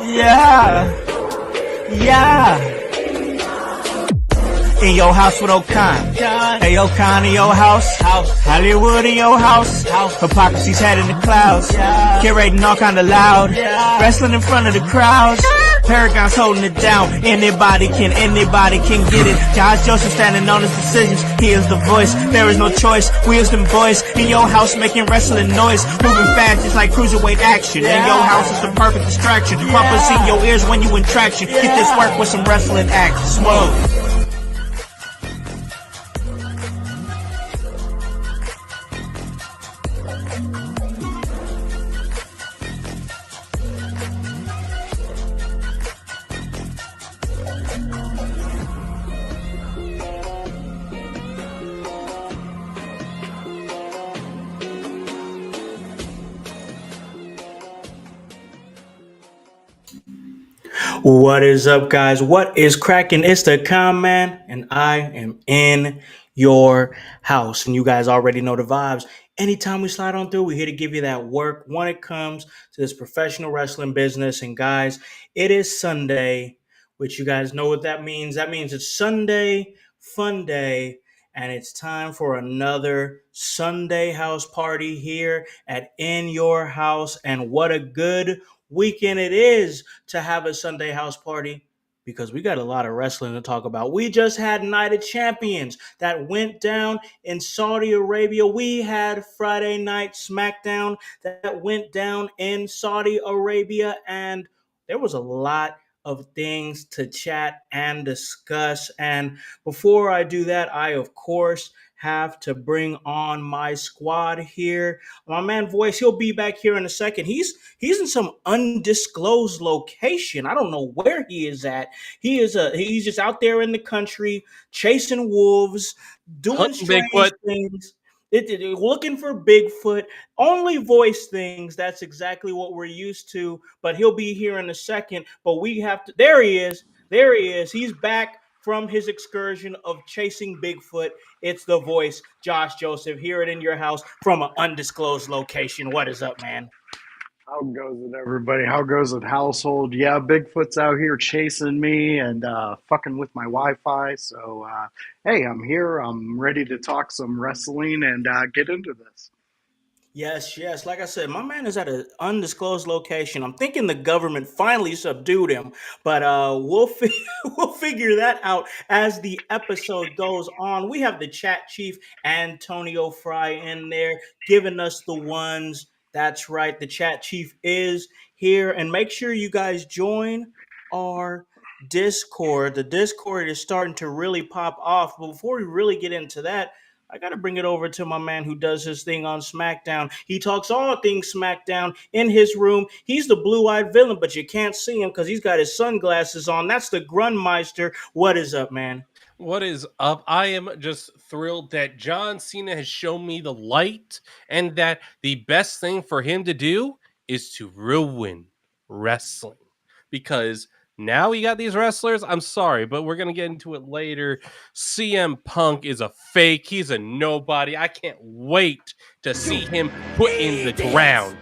Yeah, yeah. In your house with O'Con. Hey, O'Con in your house. Hollywood in your house. Hypocrisy's head in the clouds. Curating all kind of loud. Wrestling in front of the crowds. Paragon's holding it down. Anybody can get it. Josh Joseph standing on his decisions. He is the voice. There is no choice. We is them boys in your house making wrestling noise. Moving fast just like cruiserweight action. In your house is the perfect distraction. Proper in your ears when you in traction. Get this work with some wrestling action. Smoke. What is up, guys? What is cracking? It's the Con Man, and I am in your house. And you guys already know the vibes. Anytime we slide on through, we're here to give you that work when it comes to this professional wrestling business. And guys, it is Sunday, which you guys know what that means. That means it's Sunday, fun day, and it's time for another Sunday house party here at In Your House. And what a good weekend it is to have a Sunday house party because we got a lot of wrestling to talk about. We just had Night of Champions that went down in Saudi Arabia. We had Friday Night SmackDown that went down in Saudi Arabia, and there was a lot of things to chat and discuss. And before I do that, I, of course, have to bring on my squad here. My man Voice, he'll be back here in a second. He's in some undisclosed location. I don't know where he is at. He's just out there in the country chasing wolves, doing Hunting strange Bigfoot. things. Looking for Bigfoot, only voice things. That's exactly what we're used to. But he'll be here in a second. But we have to. There he is. There he is. He's back from his excursion of chasing Bigfoot. It's the voice, Josh Joseph. Hear it in your house from an undisclosed location. What is up, man? How goes it, everybody? How goes it, household? Yeah, Bigfoot's out here chasing me and fucking with my Wi-Fi. So, hey, I'm here. I'm ready to talk some wrestling and get into this. Yes, yes. Like I said, my man is at an undisclosed location. I'm thinking the government finally subdued him, but we'll figure that out as the episode goes on. We have the chat chief Antonio Fry in there giving us the ones. That's right. The chat chief is here, and make sure you guys join our Discord. The Discord is starting to really pop off. But before we really get into that, I got to bring it over to my man who does his thing on SmackDown. He talks all things SmackDown in his room. He's the blue-eyed villain, but you can't see him because he's got his sunglasses on. That's the Grunmeister. What is up, man? What is up? I am just thrilled that John Cena has shown me the light and that the best thing for him to do is to ruin wrestling. Because now you got these wrestlers. I'm sorry, but we're going to get into it later. CM Punk is a fake. He's a nobody. I can't wait to see him put in the ground.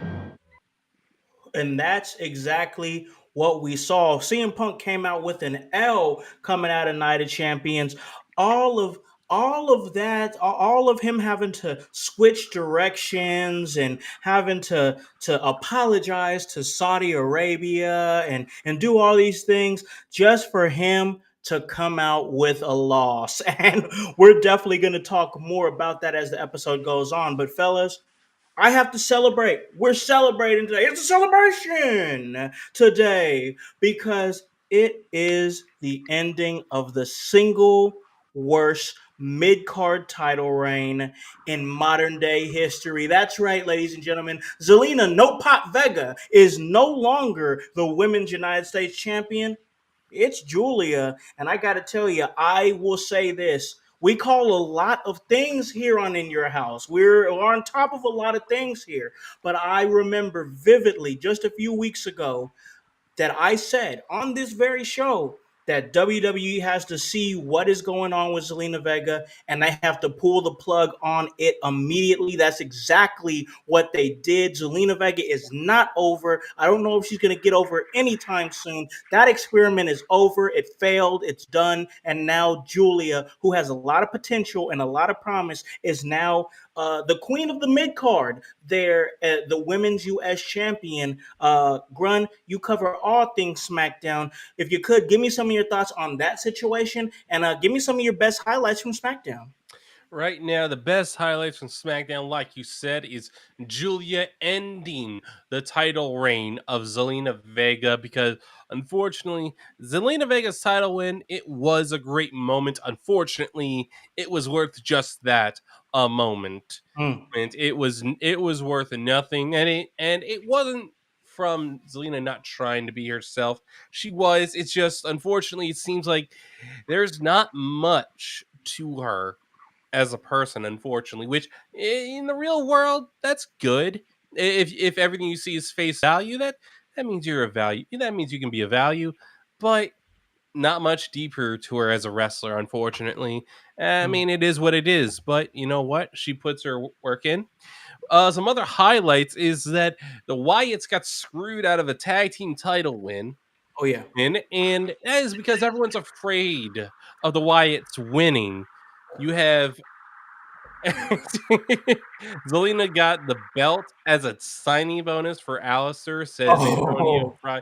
And that's exactly what we saw. CM Punk came out with an L coming out of Night of Champions. All of all of him having to switch directions and having to apologize to Saudi Arabia and do all these things just for him to come out with a loss. And we're definitely going to talk more about that as the episode goes on. But fellas, I have to celebrate. We're celebrating today. It's a celebration today because it is the ending of the single worst mid-card title reign in modern day history. That's right, ladies and gentlemen. Zelina No Pop Vega is no longer the Women's United States Champion. It's Julia. And I got to tell you, I will say this. We call a lot of things here on In Your House. We're on top of a lot of things here. But I remember vividly just a few weeks ago that I said on this very show that WWE has to see what is going on with Zelina Vega and they have to pull the plug on it immediately. That's exactly what they did. Zelina Vega is not over. I don't know if she's going to get over anytime soon. That experiment is over. It failed. It's done. And now Julia, who has a lot of potential and a lot of promise, is now the queen of the mid card there, the women's U.S. champion. Grun, you cover all things SmackDown. If you could, give me some of your thoughts on that situation and give me some of your best highlights from SmackDown. Right now, the best highlights from SmackDown, like you said, is Julia ending the title reign of Zelina Vega because unfortunately, Zelina Vega's title win, it was a great moment. Unfortunately, it was worth just that, a moment. Mm. And it was worth nothing. And it wasn't from Zelina not trying to be herself. She was. It's just unfortunately it seems like there's not much to her as a person, unfortunately. Which in the real world, that's good. If everything you see is face value, that means you're a value. That means you can be a value, but not much deeper to her as a wrestler, unfortunately. I Mm. mean, it is what it is. But you know what? She puts her work in. Some other highlights is that the Wyatts got screwed out of a tag team title win. Oh yeah. And that is because everyone's afraid of the Wyatts winning. You have Zelina got the belt as a signing bonus for Alistair, says Antonio Oh, Fry.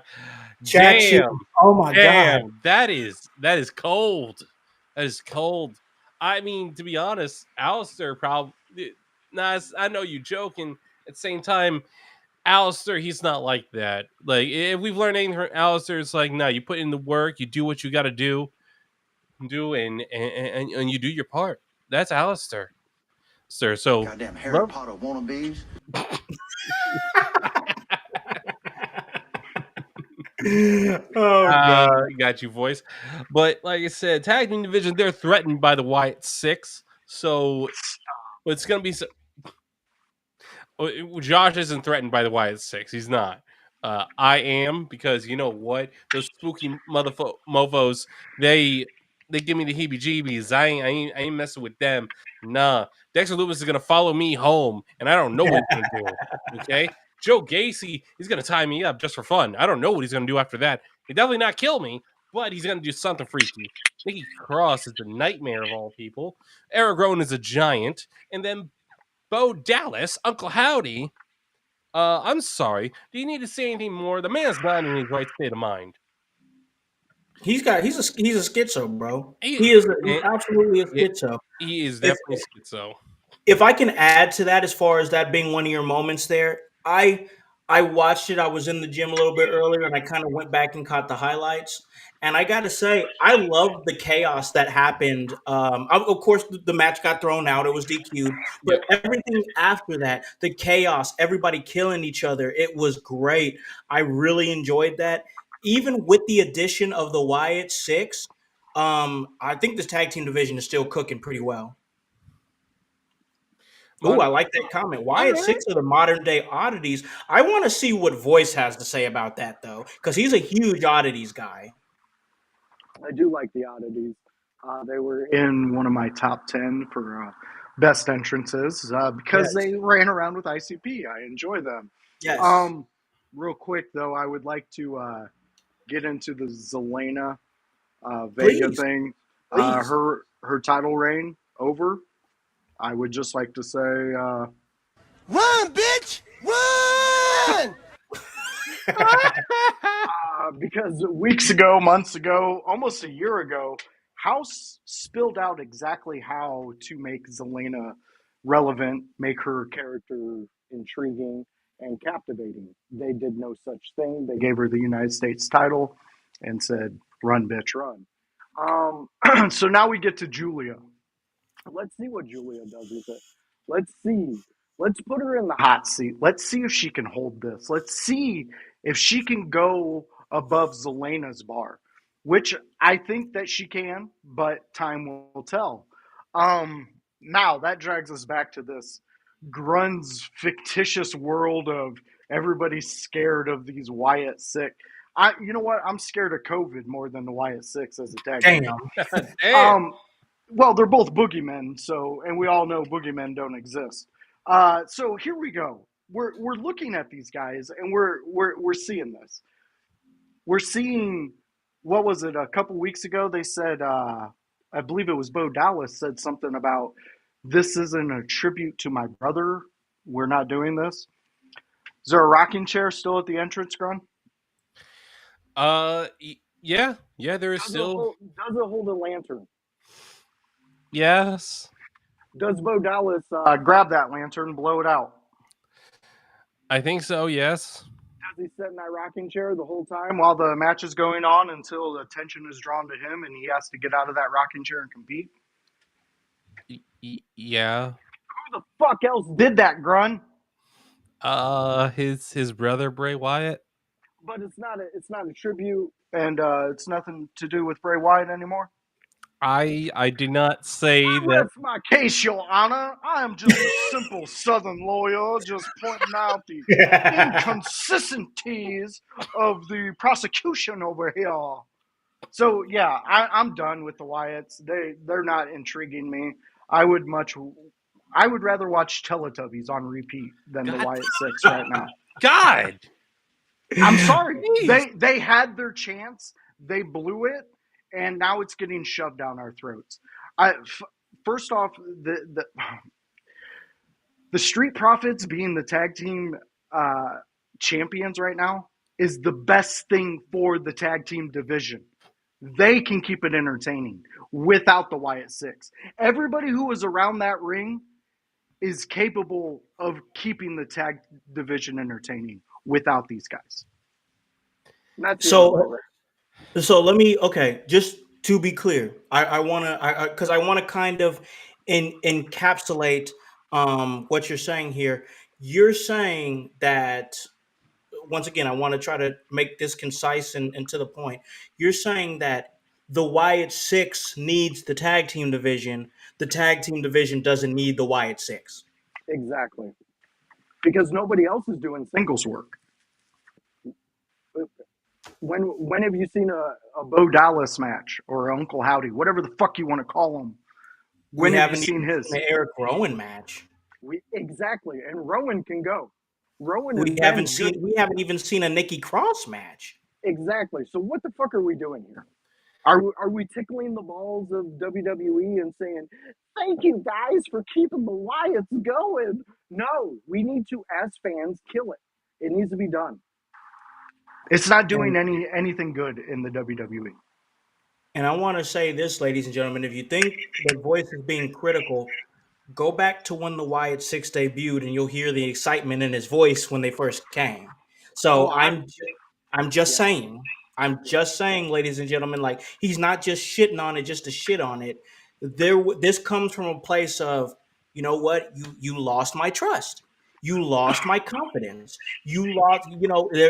chat shoes. Damn, Oh my God. that is cold. That is cold. I mean, to be honest, Alistair probably. Nah, I know you joking. At the same time, Alistair, he's not like that. Like, if we've learned anything from Alistair, it's like, no, you put in the work, you do what you got to do, and you do your part. That's Alistair, sir. So, Goddamn Harry love. Potter wannabes. Oh God. Got you, voice. But like I said, tag team division, they're threatened by the Wyatt Six. So, but it's gonna be Josh isn't threatened by the Wyatt Six. He's not. I am because you know what? Those spooky mofos, they give me the heebie-jeebies. I ain't messing with them. Nah, Dexter Loomis is gonna follow me home, and I don't know what he's gonna do. Okay, Joe Gacy is gonna tie me up just for fun. I don't know what he's gonna do after that. He definitely not kill me, but he's gonna do something freaky. Nikki Cross is the nightmare of all people. Eric Rowan is a giant, and then Bo Dallas, Uncle Howdy. I'm sorry. Do you need to say anything more? The man's not in his right state of mind. He's a schizo, bro. He, He's eh, absolutely a yeah, schizo. he is If definitely schizo. if I can add to that, as far as that being one of your moments there, I watched it. I was in the gym a little bit earlier, and I kind of went back and caught the highlights. And I got to say, I loved the chaos that happened. Of course, the match got thrown out; it was DQ'd. But Yep. everything after that, the chaos, everybody killing each other, it was great. I really enjoyed that. Even with the addition of the Wyatt Six, I think this tag team division is still cooking pretty well. Oh, Mon- I like that comment. all Wyatt right. Six are the modern day oddities. I want to see what Voice has to say about that though, because he's a huge oddities guy. I do like the oddities. They were in one of my top 10 for best entrances because Yes, they ran around with ICP. I enjoy them. yes. Um, Real quick, though, I would like to get into the Zelena Vega Please, thing. please. Her title reign over. I would just like to say Run, bitch! Run! because weeks ago, months ago, almost a year ago, House spilled out exactly how to make Zelena relevant, make her character intriguing and captivating. They did no such thing. They gave her the United States title and said, "Run, bitch, run." So now we get to Julia. Let's see what Julia does with it. Let's see. Let's put her in the hot seat. Let's see if she can hold this. Let's see if she can go above Zelena's bar, which I think that she can, but time will tell. Now that drags us back to this Grun's fictitious world of everybody's scared of these Wyatt sick. You know what? I'm scared of COVID more than the Wyatt Six as a tag Damn. team. Damn. Well, they're both boogeymen, so and we all know boogeymen don't exist. So here we go. We're looking at these guys, and we're seeing this. We're seeing what was it a couple weeks ago? They said, I believe it was Bo Dallas said something about this isn't a tribute to my brother. We're not doing this. Is there a rocking chair still at the entrance, Grun? Yeah, there is still. Does it hold a lantern? Yes, Does Bo Dallas grab that lantern, blow it out? I think so. Yes. Does he sit in that rocking chair the whole time while the match is going on until the attention is drawn to him and he has to get out of that rocking chair and compete? Yeah. Who the fuck else did that, Grun? His brother Bray Wyatt. But it's not a tribute, and it's nothing to do with Bray Wyatt anymore. I did not say I that. rest my case, Your Honor. I am just a simple Southern lawyer, just pointing out the inconsistencies of the prosecution over here. So yeah, I'm done with the Wyatts. They're not intriguing me. I would rather watch Teletubbies on repeat than the God. Wyatt Six right now. God. I'm sorry. Jeez. They had their chance. They blew it, and now it's getting shoved down our throats. First off, the Street Profits being the tag team champions right now is the best thing for the tag team division. They can keep it entertaining without the Wyatt Six. Everybody who was around that ring is capable of keeping the tag division entertaining without these guys. That's So let me, okay, just to be clear, I want to, because I want to kind of encapsulate what you're saying here. You're saying that, once again, I want to try to make this concise and to the point. You're saying that the Wyatt Six needs the tag team division. The tag team division doesn't need the Wyatt Six. Exactly. Because nobody else is doing singles work. When have you seen a Bo Dallas match or Uncle Howdy, whatever the fuck you want to call him? We When have you haven't seen even his? seen an Eric Rowan match. Exactly. And Rowan can go. Rowan has We been haven't good. seen. We haven't even seen a Nikki Cross match. Exactly. So what the fuck are we doing here? Are we tickling the balls of WWE and saying, thank you guys for keeping the Wyatts going? No, we need to, as fans, kill it. It needs to be done. It's not doing And anything good in the WWE. and I want to say this, ladies and gentlemen, if you think the voice is being critical, go back to when the Wyatt Six debuted, and you'll hear the excitement in his voice when they first came. Oh, So I'm just yeah, saying, yeah. ladies and gentlemen, like, he's not just shitting on it just to shit on it. This comes from a place of, you know what, you lost my trust. You lost my confidence. You lost,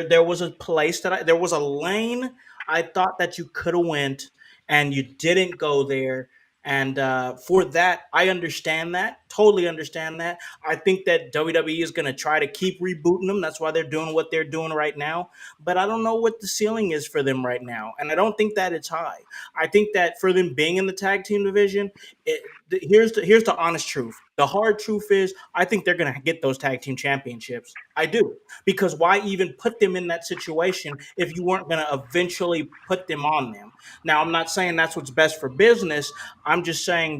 there was a place there was a lane I thought that you could have went, and you didn't go there. And for that, I understand that, totally understand that. I think that WWE is going to try to keep rebooting them. That's why they're doing what they're doing right now. But I don't know what the ceiling is for them right now. And I don't think that it's high. I think that for them being in the tag team division, here's the honest truth. The hard truth is, I think they're going to get those tag team championships. I do. Because why even put them in that situation if you weren't going to eventually put them on them? Now, I'm not saying that's what's best for business. I'm just saying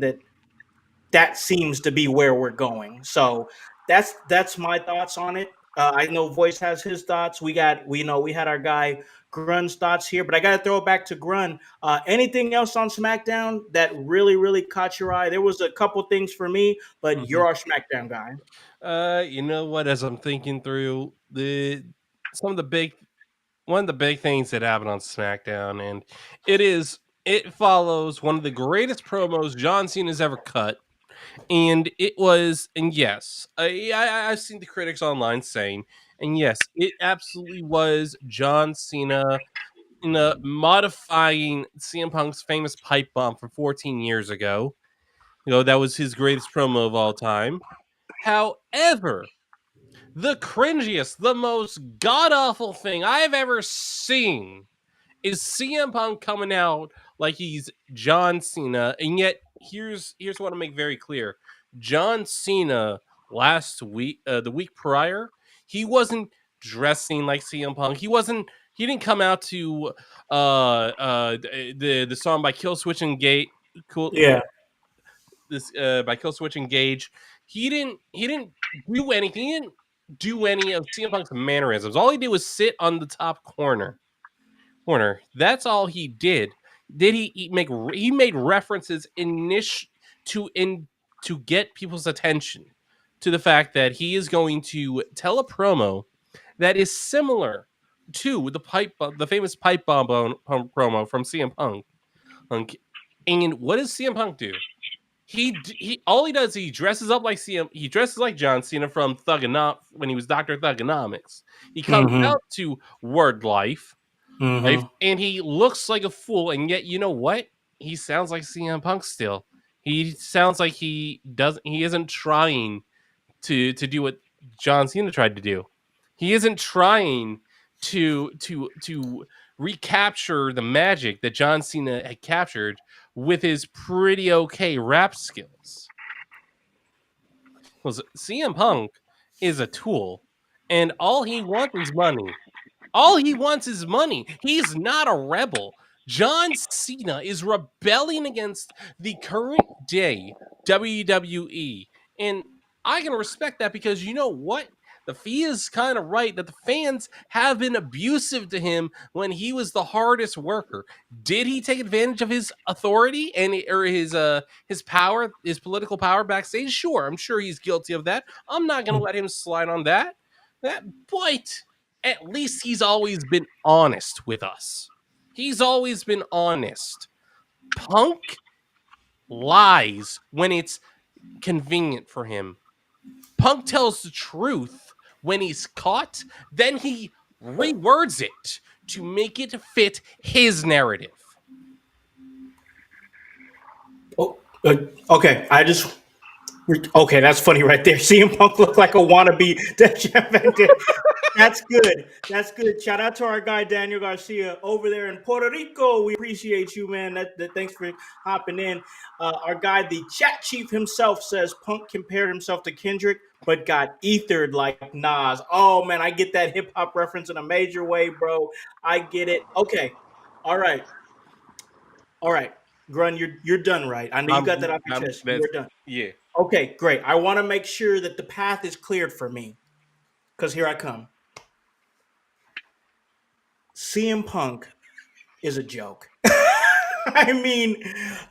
that seems to be where we're going. So that's my thoughts on it. I know Voice has his thoughts. We had our guy Grun's thoughts here, but I got to throw it back to Grun. Anything else on SmackDown that really caught your eye? There was a couple things for me, but you're our SmackDown guy. You know what? As I'm thinking through some of the big one of the big things that happened on SmackDown, and it follows one of the greatest promos John Cena's ever cut. And it was, and yes, I've seen the critics online saying, and yes, it absolutely was John Cena modifying CM Punk's famous pipe bomb from 14 years ago. That was his greatest promo of all time. However, The cringiest, the most god awful thing I've ever seen is CM Punk coming out like he's John Cena, and yet here's what I make very clear: John Cena last week, the week prior, he wasn't dressing like CM Punk. He wasn't. He didn't come out to the song by Killswitch Engage. Cool. Yeah. This by Killswitch Engage. He didn't do anything. He didn't do any of CM Punk's mannerisms. All he did was sit on the top corner. That's all he did. Did he make? He made references to get people's attention to the fact that he is going to tell a promo that is similar to the famous pipe bomb promo from CM Punk. And what does CM Punk do? He all he does, he dresses up like CM. He dresses like John Cena from when he was Dr. Thugonomics. He comes Mm-hmm. out to Word Life, Mm-hmm. and he looks like a fool, and yet you know what? He sounds like CM Punk still. He sounds like he isn't trying to do what John Cena tried to do. He isn't trying to recapture the magic that John Cena had captured with his pretty okay rap skills. Because CM Punk is a tool, and all he wants is money. All he wants is money. He's not a rebel. John Cena is rebelling against the current day WWE. And I can respect that because you know what? The fee is kind of right that the fans have been abusive to him when he was the hardest worker. Did he take advantage of his authority or his power, his political power backstage? Sure, I'm sure he's guilty of that. I'm not going to let him slide on that. But at least he's always been honest with us. He's always been honest. Punk lies when it's convenient for him. Punk tells the truth when he's caught, then he rewords it to make it fit his narrative. Oh, okay. Okay, that's funny right there. CM Punk looked like a wannabe Jeff Van Dam. That's good. That's good. Shout out to our guy Daniel Garcia over there in Puerto Rico. We appreciate you, man. Thanks for hopping in. Our guy, the chat chief himself, says Punk compared himself to Kendrick, but got ethered like Nas. Oh man, I get that hip hop reference in a major way, bro. I get it. Okay. All right. All right. Grun, you're done, right? I know you got that off your chest. That's You're done. yeah. Okay, great. I want to make sure that the path is cleared for me because here I come. CM Punk is a joke. I mean,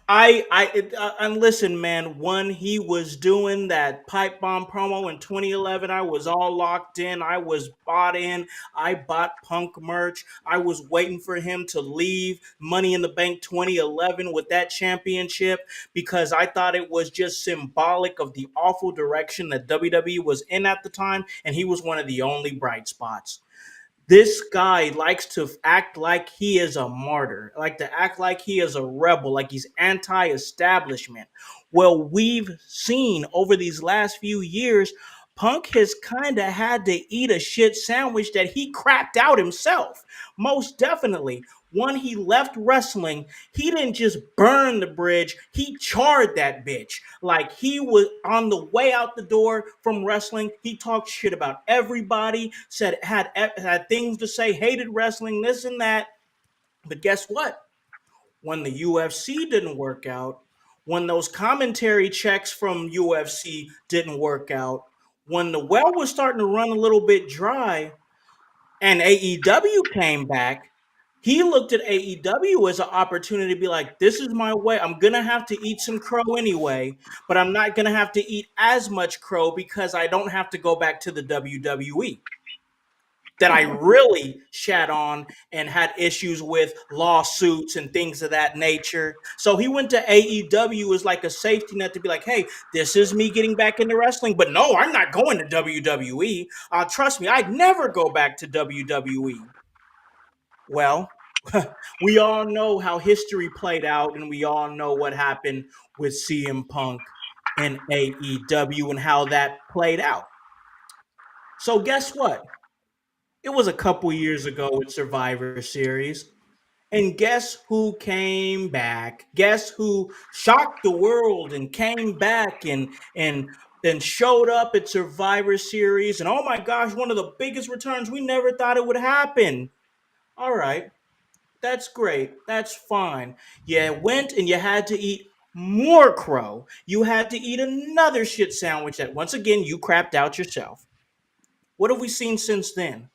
and listen, man. When he was doing that pipe bomb promo in 2011, I was all locked in. I was bought in. I bought Punk merch. I was waiting for him to leave Money in the Bank 2011 with that championship because I thought it was just symbolic of the awful direction that WWE was in at the time, and he was one of the only bright spots. This guy likes to act like he is a martyr, like to act like he is a rebel, like he's anti-establishment. Well, we've seen over these last few years, Punk has kind of had to eat a shit sandwich that he cracked out himself. Most definitely. When he left wrestling, he didn't just burn the bridge, he charred that bitch. Like he was on the way out the door from wrestling. He talked shit about everybody, said had things to say, hated wrestling, this and that. But guess what? When the UFC didn't work out, when those commentary checks from UFC didn't work out, when the well was starting to run a little bit dry, and AEW came back, he looked at AEW as an opportunity to be like, this is my way. I'm going to have to eat some crow anyway, but I'm not going to have to eat as much crow because I don't have to go back to the WWE that I really shat on and had issues with lawsuits and things of that nature. So he went to AEW as like a safety net to be like, hey, this is me getting back into wrestling. But no, I'm not going to WWE. Trust me, I'd never go back to WWE. Well, we all know how history played out, and we all know what happened with CM Punk and AEW and how that played out. So guess what? It was a couple years ago with Survivor Series. And guess who came back? Guess who shocked the world and came back and showed up at Survivor Series? And oh my gosh, one of the biggest returns. We never thought it would happen. All right, that's great. That's fine. You went and you had to eat more crow. You had to eat another shit sandwich that once again you crapped out yourself. What have we seen since then?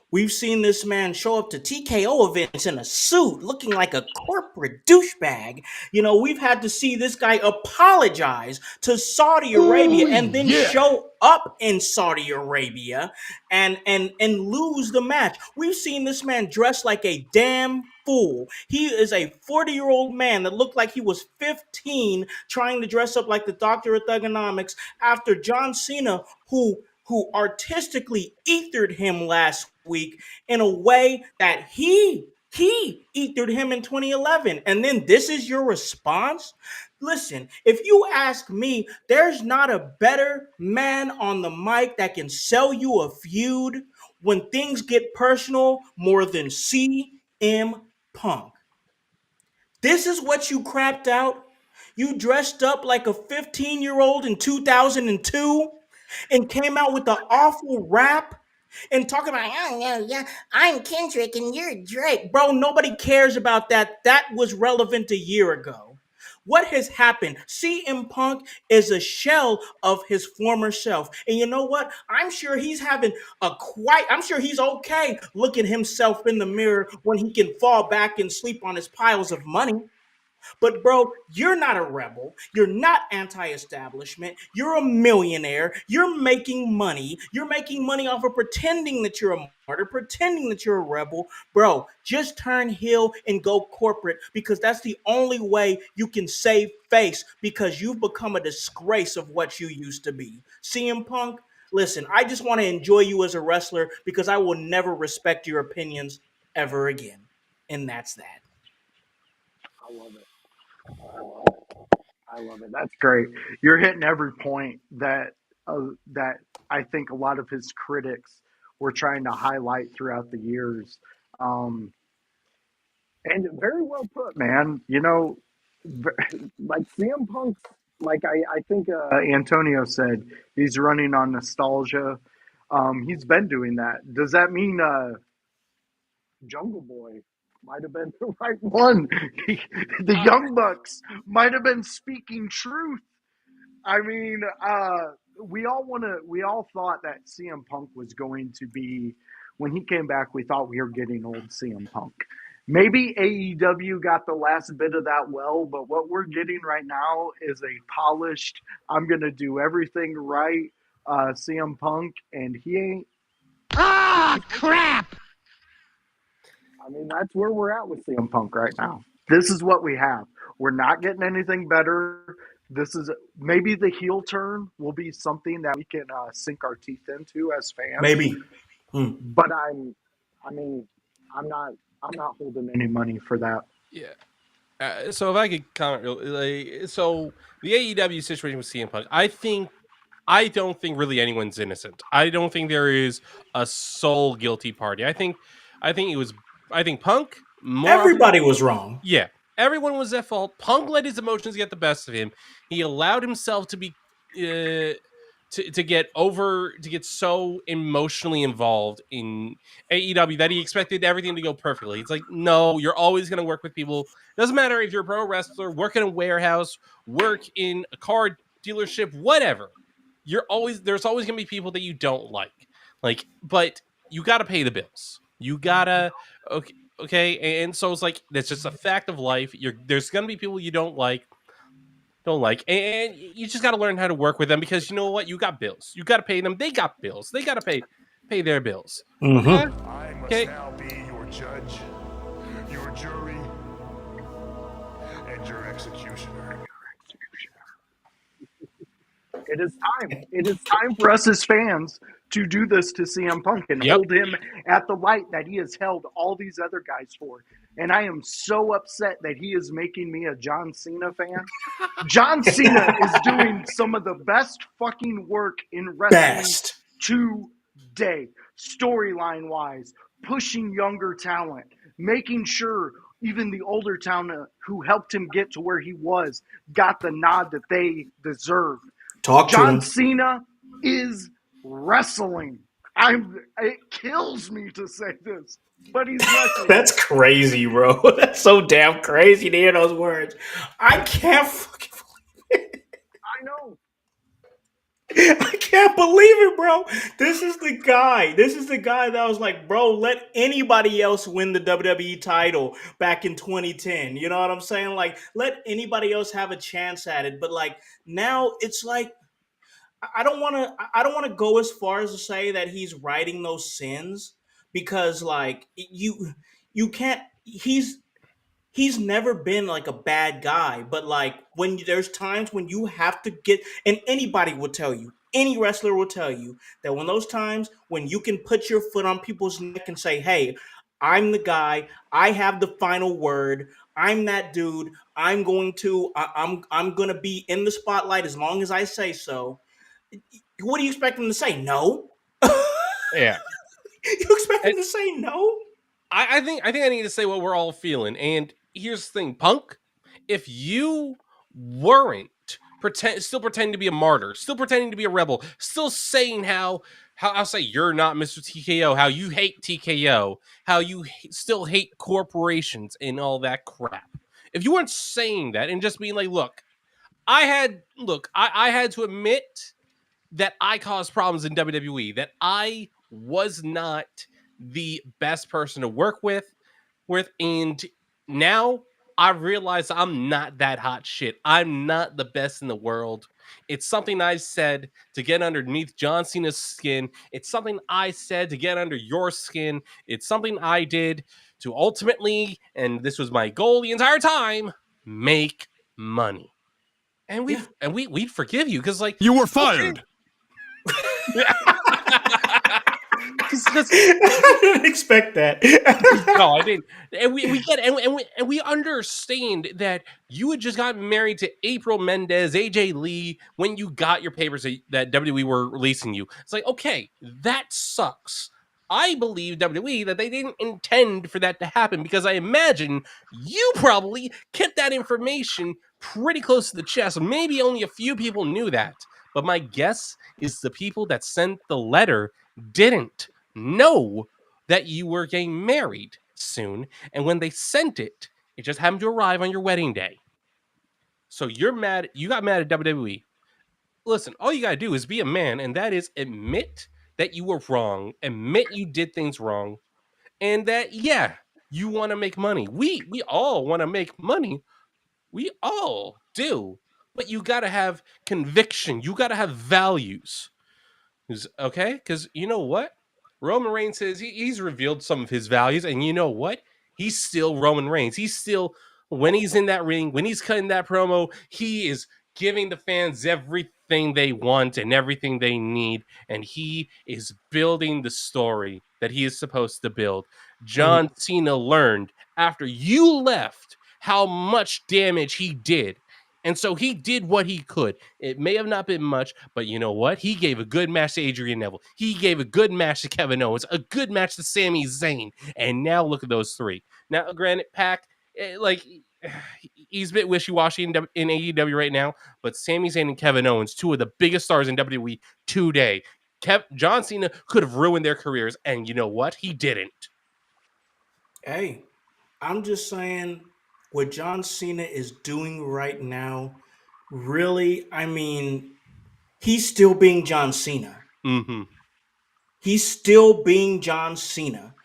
We've seen this man show up to TKO events in a suit, looking like a corporate douchebag. You know, we've had to see this guy apologize to Saudi Arabia Ooh, and then yeah. show up in Saudi Arabia and lose the match. We've seen this man dress like a damn fool. He is a 40-year-old man that looked like he was 15 trying to dress up like the Doctor of Thugonomics after John Cena, who artistically ethered him last week in a way that he ethered him in 2011. And then this is your response? Listen, if you ask me, there's not a better man on the mic that can sell you a feud when things get personal more than CM Punk. This is what you crapped out. You dressed up like a 15-year-old in 2002 and came out with an awful rap and talking about, oh, yeah, I'm Kendrick and you're Drake. Bro, nobody cares about that. That was relevant a year ago. What has happened? CM Punk is a shell of his former self. And you know what? I'm sure he's I'm sure he's okay looking himself in the mirror when he can fall back and sleep on his piles of money. But bro, you're not a rebel. You're not anti-establishment. You're a millionaire. You're making money. You're making money off of pretending that you're a martyr, pretending that you're a rebel. Bro, just turn heel and go corporate because that's the only way you can save face because you've become a disgrace of what you used to be. CM Punk, listen, I just want to enjoy you as a wrestler because I will never respect your opinions ever again. And that's that. I love it. I love it. I love it. That's great. You're hitting every point that I think a lot of his critics were trying to highlight throughout the years. Um, and very well put, man. You know, like CM Punk's, like I think Antonio said, he's running on nostalgia. He's been doing that. Does that mean Jungle Boy might have been the right one? The Young Bucks might have been speaking truth. I mean, we all thought that CM Punk was going to be, when he came back, we thought we were getting old CM Punk. Maybe AEW got the last bit of that well, but what we're getting right now is a polished, I'm going to do everything right CM Punk, and he ain't. Ah, crap! I mean, that's where we're at with CM Punk right now. This is what we have. We're not getting anything better. This is maybe the heel turn will be something that we can sink our teeth into as fans. Maybe. But I mean, I'm not, I'm not holding any money for that. Yeah. So if I could comment, so the AEW situation with CM Punk, I don't think really anyone's innocent. I don't think there is a sole guilty party. I think it was, I think Punk more often, Everybody was wrong. yeah, everyone was at fault. Punk let his emotions get the best of him. He allowed himself to be to get so emotionally involved in AEW that he expected everything to go perfectly. It's like, no, you're always going to work with people. Doesn't matter if you're a pro wrestler, work in a warehouse, work in a car dealership, whatever. There's always going to be people that you don't like. But you got to pay the bills. You gotta okay, and so it's like that's just a fact of life. There's going to be people you don't like, and you just got to learn how to work with them because you know what, you got bills, you got to pay them, they got bills, they got to pay their bills. Okay, Mm-hmm. I must okay. now be your judge, your jury, and your executioner. It is time. It is time for us as fans to do this to CM Punk and Yep. hold him at the light that he has held all these other guys for. And I am so upset that he is making me a John Cena fan. John Cena is doing some of the best fucking work in wrestling Best. to day, storyline wise, pushing younger talent, making sure even the older talent who helped him get to where he was got the nod that they deserved. Talk to John him. Cena is wrestling. It kills me to say this, but he's wrestling. That's crazy, bro. That's so damn crazy to hear those words. I can't fucking I know. I can't believe it, bro. This is the guy. This is the guy that was like, bro, let anybody else win the WWE title back in 2010. You know what I'm saying? Like, let anybody else have a chance at it. But like now it's like I don't want to go as far as to say that he's righting those sins because like you can't he's never been like a bad guy, but like when there's times when you have to get, and anybody will tell you, any wrestler will tell you that when those times when you can put your foot on people's neck and say, "Hey, I'm the guy. I have the final word. I'm that dude. I'm going to be in the spotlight as long as I say so." What do you expect him to say? No. Yeah. You expect him to say no? I think I need to say what we're all feeling. And here's the thing, Punk. If you weren't still pretending to be a martyr, still pretending to be a rebel, still saying how I'll say you're not Mr. TKO, how you hate TKO, how you still hate corporations and all that crap. If you weren't saying that and just being like, I had to admit that I caused problems in WWE, that I was not the best person to work with, and now I realize I'm not that hot shit. I'm not the best in the world. It's something I said to get underneath John Cena's skin. It's something I said to get under your skin. It's something I did to ultimately, and this was my goal the entire time, make money. And Yeah. we'd forgive you because like You were okay. fired. Because I didn't expect that. no, I didn't. And we get it, and we understand that you had just gotten married to April Mendez, AJ Lee, when you got your papers that WWE were releasing you. It's like, okay, that sucks. I believe WWE that they didn't intend for that to happen because I imagine you probably kept that information pretty close to the chest. Maybe only a few people knew that. But my guess is the people that sent the letter didn't know that you were getting married soon. And when they sent it, it just happened to arrive on your wedding day. So you're mad. You got mad at WWE. Listen, all you got to do is be a man, and that is admit that you were wrong, admit you did things wrong, and that, yeah, you want to make money. We all want to make money. We all do. But you got to have conviction. You got to have values. Okay, because you know what? Roman Reigns says he's revealed some of his values, and you know what? He's still Roman Reigns. He's still, when he's in that ring, when he's cutting that promo, he is giving the fans everything they want and everything they need, and he is building the story that he is supposed to build. John Cena learned after you left how much damage he did. And so he did what he could. It may have not been much, but you know what? He gave a good match to Adrian Neville. He gave a good match to Kevin Owens, a good match to Sami Zayn. And now look at those three. Now, granted, Pac, like, he's a bit wishy-washy in AEW right now, but Sami Zayn and Kevin Owens, two of the biggest stars in WWE today. John Cena could have ruined their careers, and you know what? He didn't. Hey, I'm just saying what John Cena is doing right now, really, I mean, he's still being John Cena. Mm-hmm. He's still being John Cena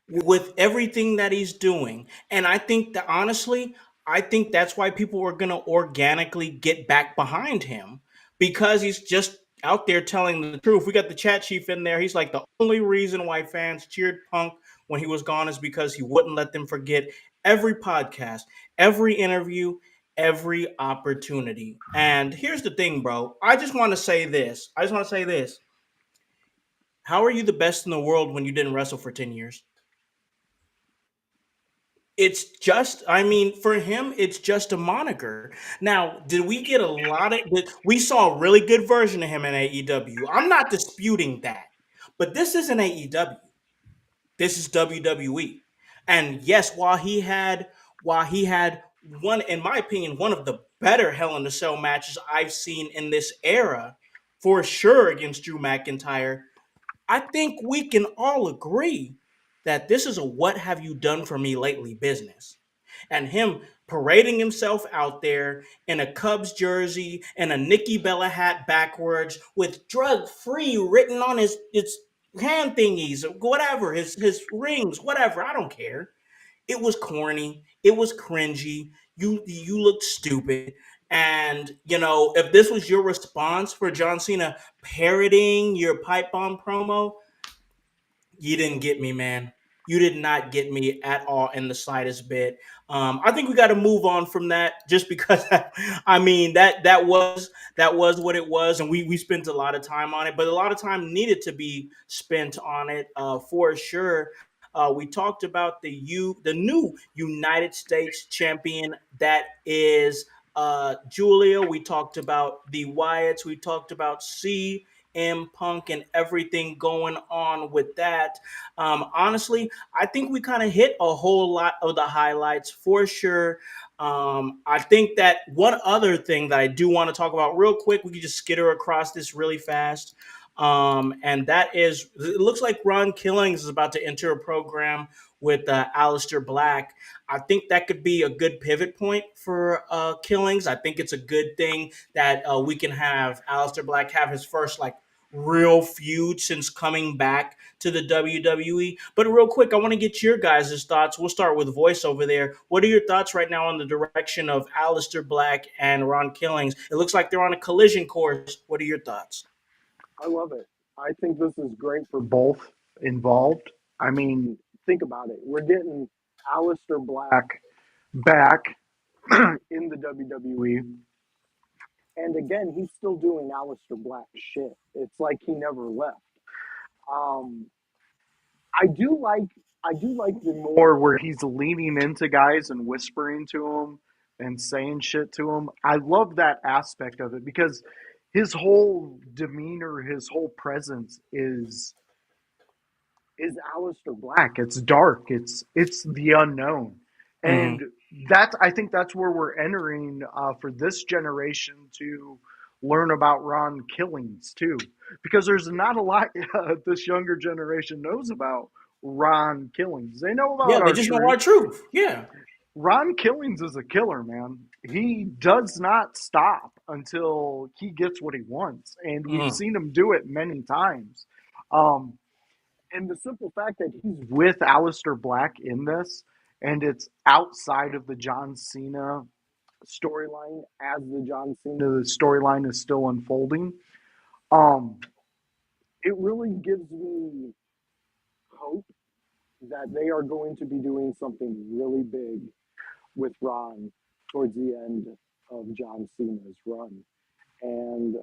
with everything that he's doing. And I think that honestly, I think that's why people are going to organically get back behind him because he's just out there telling the truth. We got the chat chief in there. He's like, the only reason why fans cheered Punk when he was gone is because he wouldn't let them forget every podcast, every interview, every opportunity. And here's the thing, bro. I just want to say this. How are you the best in the world when you didn't wrestle for 10 years? It's just, I mean, for him, it's just a moniker. Now, did we get a lot of, we saw a really good version of him in AEW. I'm not disputing that. But this isn't AEW. This is WWE. And yes, while he had one, in my opinion, one of the better Hell in a Cell matches I've seen in this era, for sure against Drew McIntyre, I think we can all agree that this is a what have you done for me lately business. And him parading himself out there in a Cubs jersey and a Nikki Bella hat backwards with drug free written on his hand thingies, whatever, his rings, whatever. I don't care. It was corny. It was cringy. You looked stupid. And if this was your response for John Cena parroting your pipe bomb promo, you didn't get me, man. You did not get me at all in the slightest bit. I think we got to move on from that, just because I mean that was what it was, and we spent a lot of time on it, but a lot of time needed to be spent on it for sure. We talked about the new United States champion, that is Julia. We talked about the Wyatts. We talked about Punk and everything going on with that. Honestly, I think we kind of hit a whole lot of the highlights for sure. I think that one other thing that I do want to talk about real quick, we could just skitter across this really fast. And that is, it looks like Ron Killings is about to enter a program with Aleister Black. I think that could be a good pivot point for Killings. I think it's a good thing that we can have Aleister Black have his first real feud since coming back to the WWE. But real quick, I want to get your guys' thoughts. We'll start with Voice over there. What are your thoughts right now on the direction of Aleister Black and Ron Killings? It looks like they're on a collision course. What are your thoughts? I love it. I think this is great for both involved. I mean, think about it. We're getting Aleister Black back in the WWE. And again, he's still doing Aleister Black shit. It's like he never left. Um, I do like the more where he's leaning into guys and whispering to them and saying shit to them. I love that aspect of it because his whole demeanor, his whole presence is Aleister Black. It's dark. It's the unknown, and Mm-hmm. I think that's where we're entering for this generation to learn about Ron Killings too, because there's not a lot this younger generation knows about Ron Killings. They know Yeah, about they our just know truth. our truth. Yeah. Ron Killings is a killer, man. He does not stop until he gets what he wants, and we've Mm-hmm. seen him do it many times. Um, and the simple fact that he's with Aleister Black in this, and it's outside of the John Cena storyline as the John Cena storyline is still unfolding, um, it really gives me hope that they are going to be doing something really big with Ron towards the end of John Cena's run. And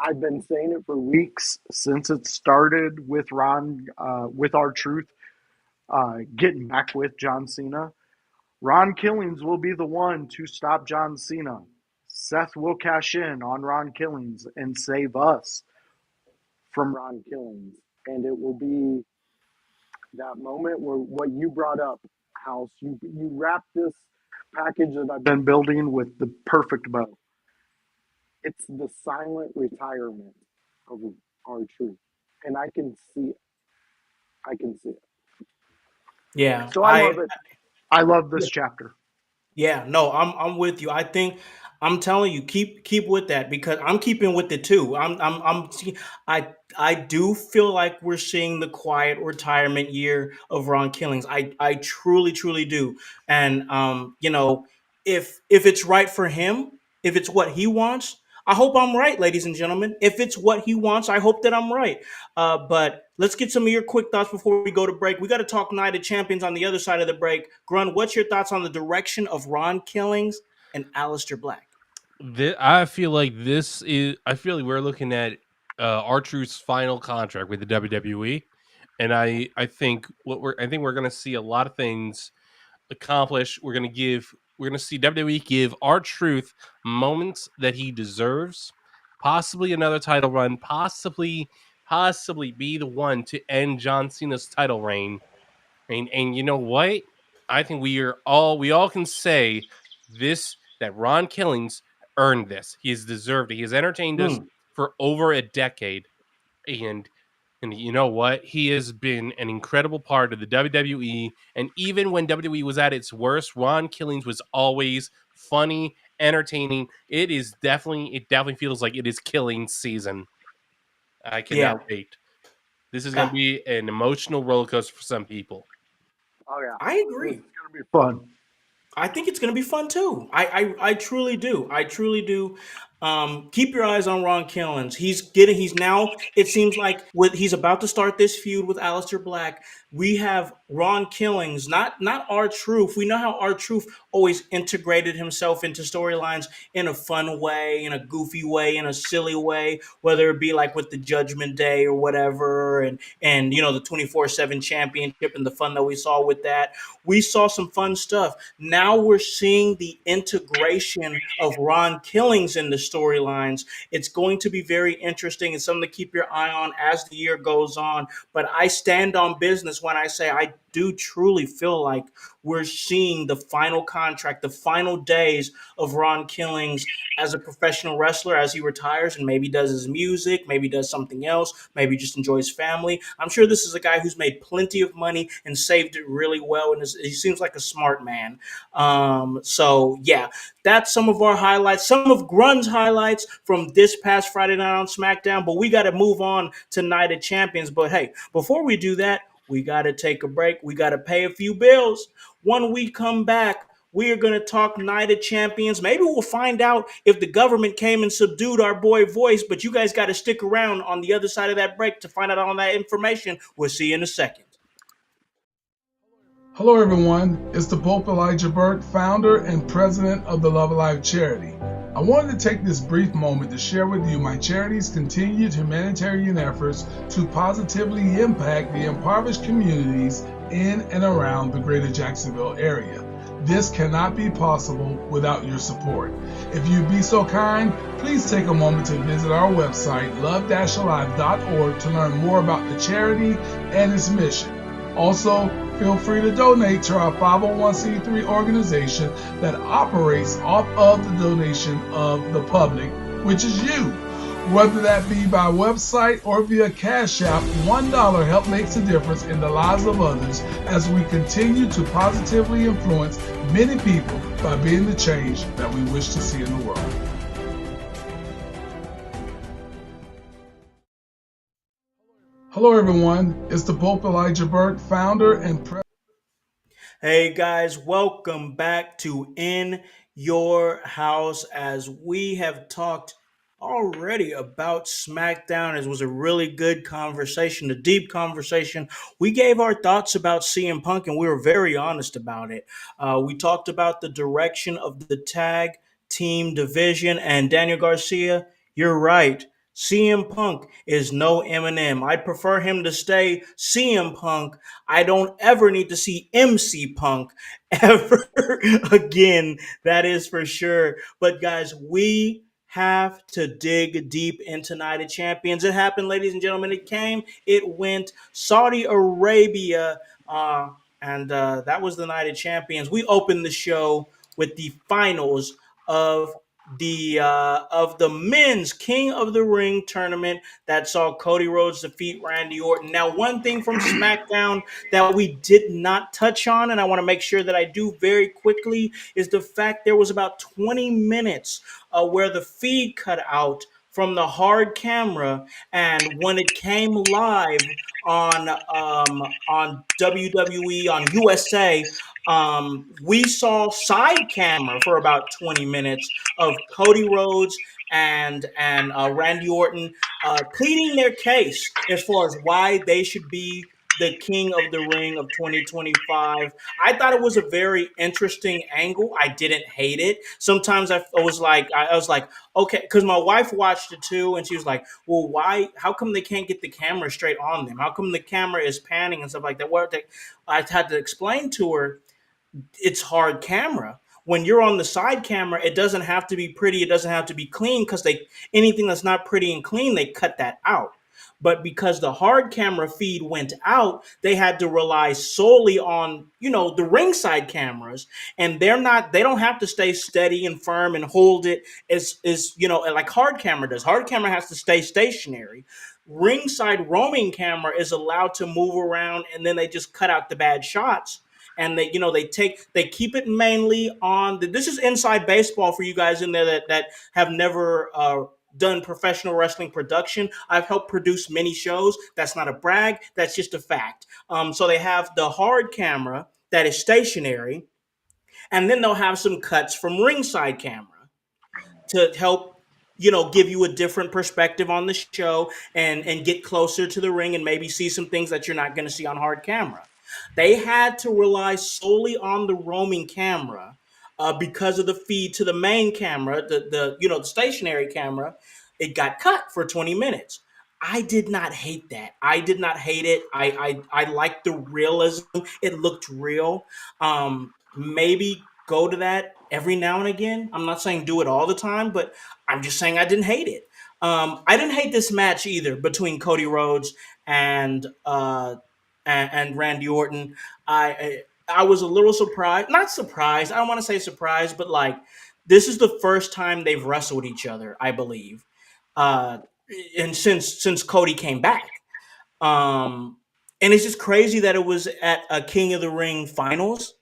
I've been saying it for weeks since it started with Ron, with our truth getting back with John Cena. Ron Killings will be the one to stop John Cena. Seth will cash in on Ron Killings and save us from Ron Killings. And it will be that moment where what you brought up, House, you wrap this package that I've been building with the perfect bow. It's the silent retirement of our truth. And I can see it. I can see it. Yeah. So I love it. I love this chapter. Yeah, no, I'm with you. I think I'm telling you, keep with that, because I'm keeping with it too. I do feel like we're seeing the quiet retirement year of Ron Killings. I truly do. And if it's right for him, if it's what he wants, I hope I'm right, ladies and gentlemen. If it's what he wants, I hope that I'm right. But let's get some of your quick thoughts before we go to break. We got to talk Night of Champions on the other side of the break. Grun, what's your thoughts on the direction of Ron Killings and Aleister Black? I feel like this is. I feel like we're looking at R-Truth's final contract with the WWE, and I think I think we're going to see a lot of things accomplish. We're going to see WWE give R-Truth moments that he deserves, possibly another title run, possibly possibly be the one to end John Cena's title reign. And you know what? I think we all can say this, that Ron Killings earned this. He has deserved it. He has entertained us Hmm. for over a decade. And and you know what? He has been an incredible part of the WWE. And even when WWE was at its worst, Ron Killings was always funny, entertaining. It definitely feels like it is killing season. I cannot Yeah. wait. This is going to Ah, be an emotional roller coaster for some people. Oh yeah, I this is agree. gonna be fun. I think it's going to be fun too. I truly do. I truly do. Keep your eyes on Ron Killens. He's now, it seems like he's about to start this feud with Aleister Black. We have Ron Killings, not R Truth. We know how R Truth always integrated himself into storylines in a fun way, in a goofy way, in a silly way, whether it be like with the Judgment Day or whatever, and the 24/7 championship and the fun that we saw with that. We saw some fun stuff. Now we're seeing the integration of Ron Killings in the storylines. It's going to be very interesting. It's something to keep your eye on as the year goes on. But I stand on business when I say I do truly feel like we're seeing the final contract, the final days of Ron Killings as a professional wrestler as he retires and maybe does his music, maybe does something else, maybe just enjoys family. I'm sure this is a guy who's made plenty of money and saved it really well, and he seems like a smart man. So yeah, that's some of our highlights, some of Grun's highlights from this past Friday night on SmackDown. But we got to move on to Night of Champions. But hey, before we do that, we got to take a break. We got to pay a few bills. When we come back, we are going to talk Night of Champions. Maybe we'll find out if the government came and subdued our boy Voice, but you guys got to stick around on the other side of that break to find out all that information. We'll see you in a second. Hello, everyone. It's the Pope Elijah Burke, founder and president of the Love Alive charity. I wanted to take this brief moment to share with you my charity's continued humanitarian efforts to positively impact the impoverished communities in and around the greater Jacksonville area. This cannot be possible without your support. If you'd be so kind, please take a moment to visit our website, love-alive.org, to learn more about the charity and its mission. Also, feel free to donate to our 501c3 organization that operates off of the donation of the public, which is you. Whether that be by website or via Cash App, $1 help makes a difference in the lives of others as we continue to positively influence many people by being the change that we wish to see in the world. Hello, everyone. It's the Pope Elijah Burke, founder and president. Hey guys, welcome back to In Your House. As we have talked already about SmackDown, it was a really good conversation, a deep conversation. We gave our thoughts about CM Punk and we were very honest about it. We talked about the direction of the tag team division, and Daniel Garcia, you're right. CM Punk is no Eminem. I'd prefer him to stay CM Punk. I don't ever need to see MC Punk ever again. That is for sure. But guys, we have to dig deep into Night of Champions. It happened, ladies and gentlemen. It came, it went. Saudi Arabia, and that was the Night of Champions. We opened the show with the finals of the men's King of the Ring tournament that saw Cody Rhodes defeat Randy Orton. Now, one thing from SmackDown that we did not touch on, and I want to make sure that I do very quickly, is the fact there was about 20 minutes where the feed cut out from the hard camera, and when it came live on WWE on USA, we saw side camera for about 20 minutes of Cody Rhodes and Randy Orton pleading their case as far as why they should be the King of the Ring of 2025. I thought it was a very interesting angle. I didn't hate it. Sometimes I was like, okay, because my wife watched it too, and she was like, well, why? How come they can't get the camera straight on them? How come the camera is panning and stuff like that? I had to explain to her it's hard camera. When you're on the side camera, it doesn't have to be pretty. It doesn't have to be clean because anything that's not pretty and clean, they cut that out. But because the hard camera feed went out, they had to rely solely on, the ringside cameras. And they don't have to stay steady and firm and hold it as like hard camera does. Hard camera has to stay stationary. Ringside roaming camera is allowed to move around, and then they just cut out the bad shots. And they keep it mainly on this is inside baseball for you guys in there that have never done professional wrestling production. I've helped produce many shows. That's not a brag, that's just a fact. So they have the hard camera that is stationary, and then they'll have some cuts from ringside camera to help give you a different perspective on the show, and get closer to the ring and maybe see some things that you're not going to see on hard camera. They had to rely solely on the roaming camera because of the feed to the main camera, the stationary camera. It got cut for 20 minutes. I did not hate that. I did not hate it. I liked the realism. It looked real. Maybe go to that every now and again. I'm not saying do it all the time, but I'm just saying I didn't hate it. I didn't hate this match either between Cody Rhodes and and Randy Orton. I was a little surprised, not surprised. I don't want to say surprised, but like this is the first time they've wrestled each other, I believe, uh, and since Cody came back. Um, and it's just crazy that it was at a King of the Ring finals.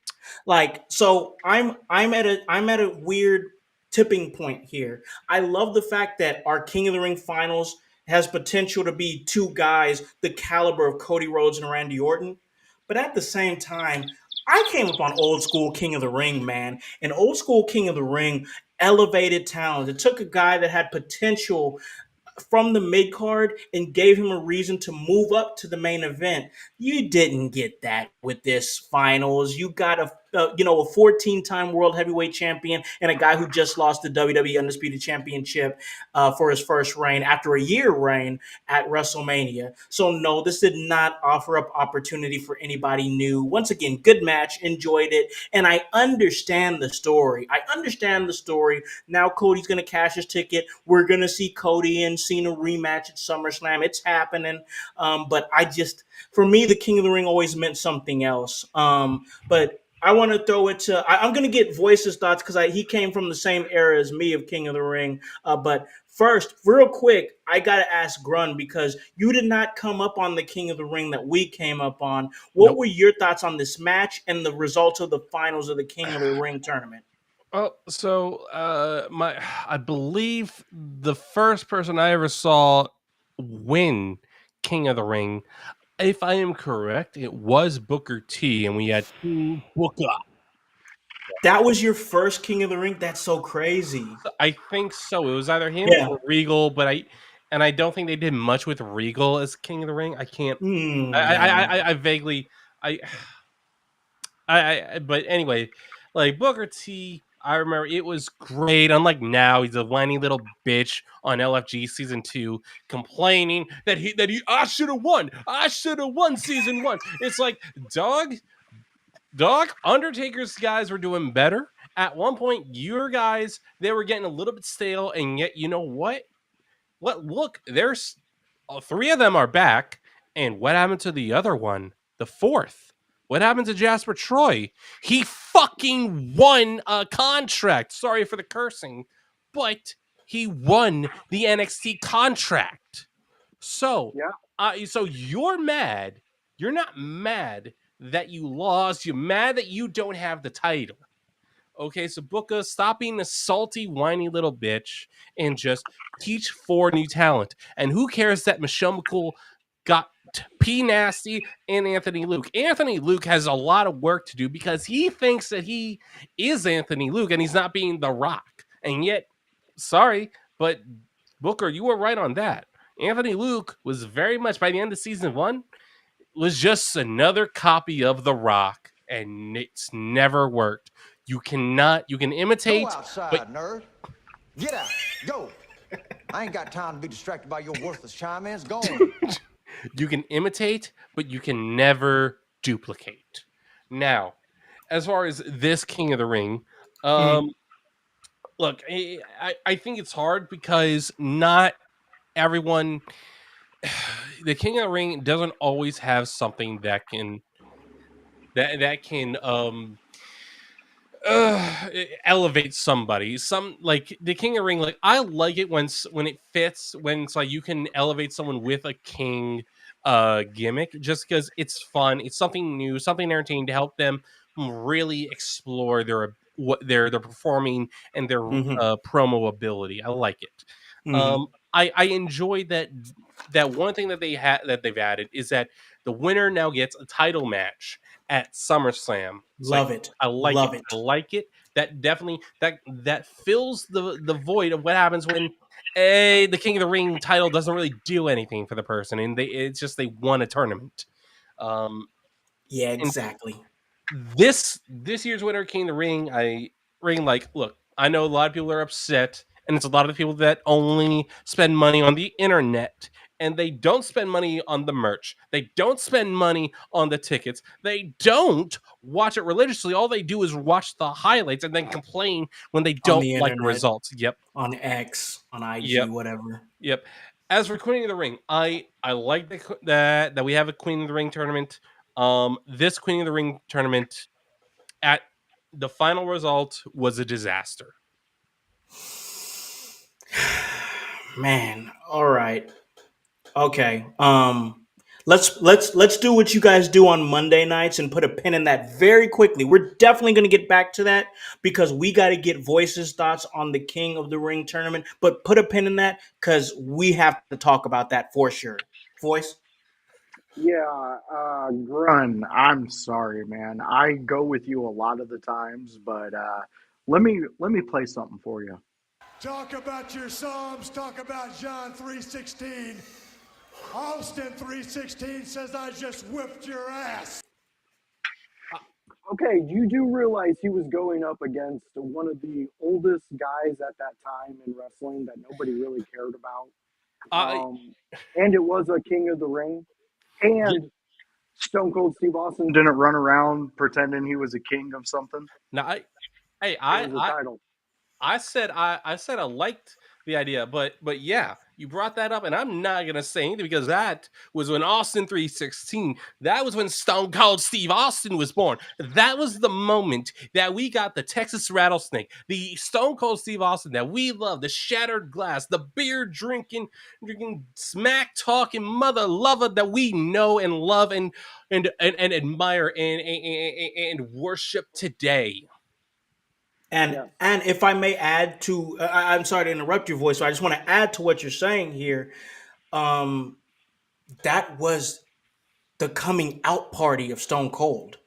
Like, so I'm at a weird tipping point here. I love the fact that our King of the Ring finals has potential to be two guys the caliber of Cody Rhodes and Randy Orton. But at the same time, I came up on old school King of the Ring, man. And old school King of the Ring elevated talent. It took a guy that had potential from the mid card and gave him a reason to move up to the main event. You didn't get that with this finals. You got a 14-time world heavyweight champion and a guy who just lost the WWE Undisputed Championship for his first reign after a year reign at WrestleMania. So no, this did not offer up opportunity for anybody new. Once again, good match, enjoyed it, and I understand the story. Now Cody's going to cash his ticket. We're going to see Cody and Cena rematch at SummerSlam. It's happening. But for me, the King of the Ring always meant something else. But I want to throw it to. I'm going to get Voice's thoughts because he came from the same era as me of King of the Ring. But first, real quick, I got to ask Grun because you did not come up on the King of the Ring that we came up on. What Nope. were your thoughts on this match and the results of the finals of the King of the Ring tournament? Oh, so I believe the first person I ever saw win King of the Ring, if I am correct, it was Booker T, and we had two Booker. That was your first King of the Ring? That's so crazy. I think so. It was either him Yeah. or Regal, but I don't think they did much with Regal as King of the Ring. I can't. Yeah. I vaguely I but anyway, like Booker T, I remember it was great. Unlike now, he's a whiny little bitch on LFG season 2, complaining that he I should have won. I should have won season 1. It's like, dog, Undertaker's guys were doing better. At one point, your guys, they were getting a little bit stale, and yet you know what? Look, there's 3 of them are back, and what happened to the other one? The 4th. What happened to Jasper Troy? He fucking won a contract. Sorry for the cursing, but he won the NXT contract. So, so you're mad. You're not mad that you lost. You're mad that you don't have the title. Okay, so Booker, stop being a salty, whiny little bitch and just teach 4 new talent. And who cares that Michelle McCool got P Nasty and Anthony Luke? Anthony Luke has a lot of work to do because he thinks that he is Anthony Luke and he's not being The Rock. And yet, sorry, but Booker, you were right on that. Anthony Luke was very much, by the end of season 1, was just another copy of The Rock, and it's never worked. You can imitate. Go outside, but nerd. Get out. Go. I ain't got time to be distracted by your worthless chime-ins. Go on. You can imitate, but you can never duplicate. Now, as far as this King of the Ring, look, I think it's hard because not everyone the King of the Ring doesn't always have something that can elevate somebody. Some like the King of Ring, like I like it when it fits, when it's like you can elevate someone with a king gimmick, just because it's fun, it's something new, something entertaining to help them really explore what they're performing and their Hmm. promo ability. I like it. Hmm. I enjoy that one thing that they've added is that the winner now gets a title match at SummerSlam. It's like Love it. I like it. Love I it. like it. That definitely that fills the void of what happens when the King of the Ring title doesn't really do anything for the person, and it's just they won a tournament. Um, Yeah, and exactly. this year's winner, King of the Ring, like, look, I know a lot of people are upset, and it's a lot of people that only spend money on the internet, and they don't spend money on the merch. They don't spend money on the tickets. They don't watch it religiously. All they do is watch the highlights and then complain when they On don't the like the internet, results. Yep, on X, on IG, yep, whatever. yep. As for Queen of the Ring, I like that we have a Queen of the Ring tournament. This Queen of the Ring tournament at the final result was a disaster. Man, all right. Okay. Let's do what you guys do on Monday nights and put a pin in that very quickly. We're definitely going to get back to that because we got to get Voice's thoughts on the King of the Ring tournament, but put a pin in that cuz we have to talk about that for sure. Voice? Yeah, Grun, I'm sorry, man. I go with you a lot of the times, but let me play something for you. Talk about your Psalms. Talk about John 3:16. Austin 3:16 says, "I just whipped your ass." Okay, you do realize he was going up against one of the oldest guys at that time in wrestling that nobody really cared about. I And it was a King of the Ring. yeah, And Stone Cold Steve Austin didn't run around pretending he was a king of something. now hey, It was a title. I said I liked the idea, but yeah, you brought that up, and I'm not gonna say anything because that was when Austin 316. That was when Stone Cold Steve Austin was born. That was the moment that we got the Texas Rattlesnake, the Stone Cold Steve Austin that we love, the shattered glass, the beer drinking, smack talking mother lover that we know and love and admire and worship today. And Yes. and if I may add to I'm sorry to interrupt your voice, so I just want to add to what you're saying here. Um that was the coming out party of Stone Cold.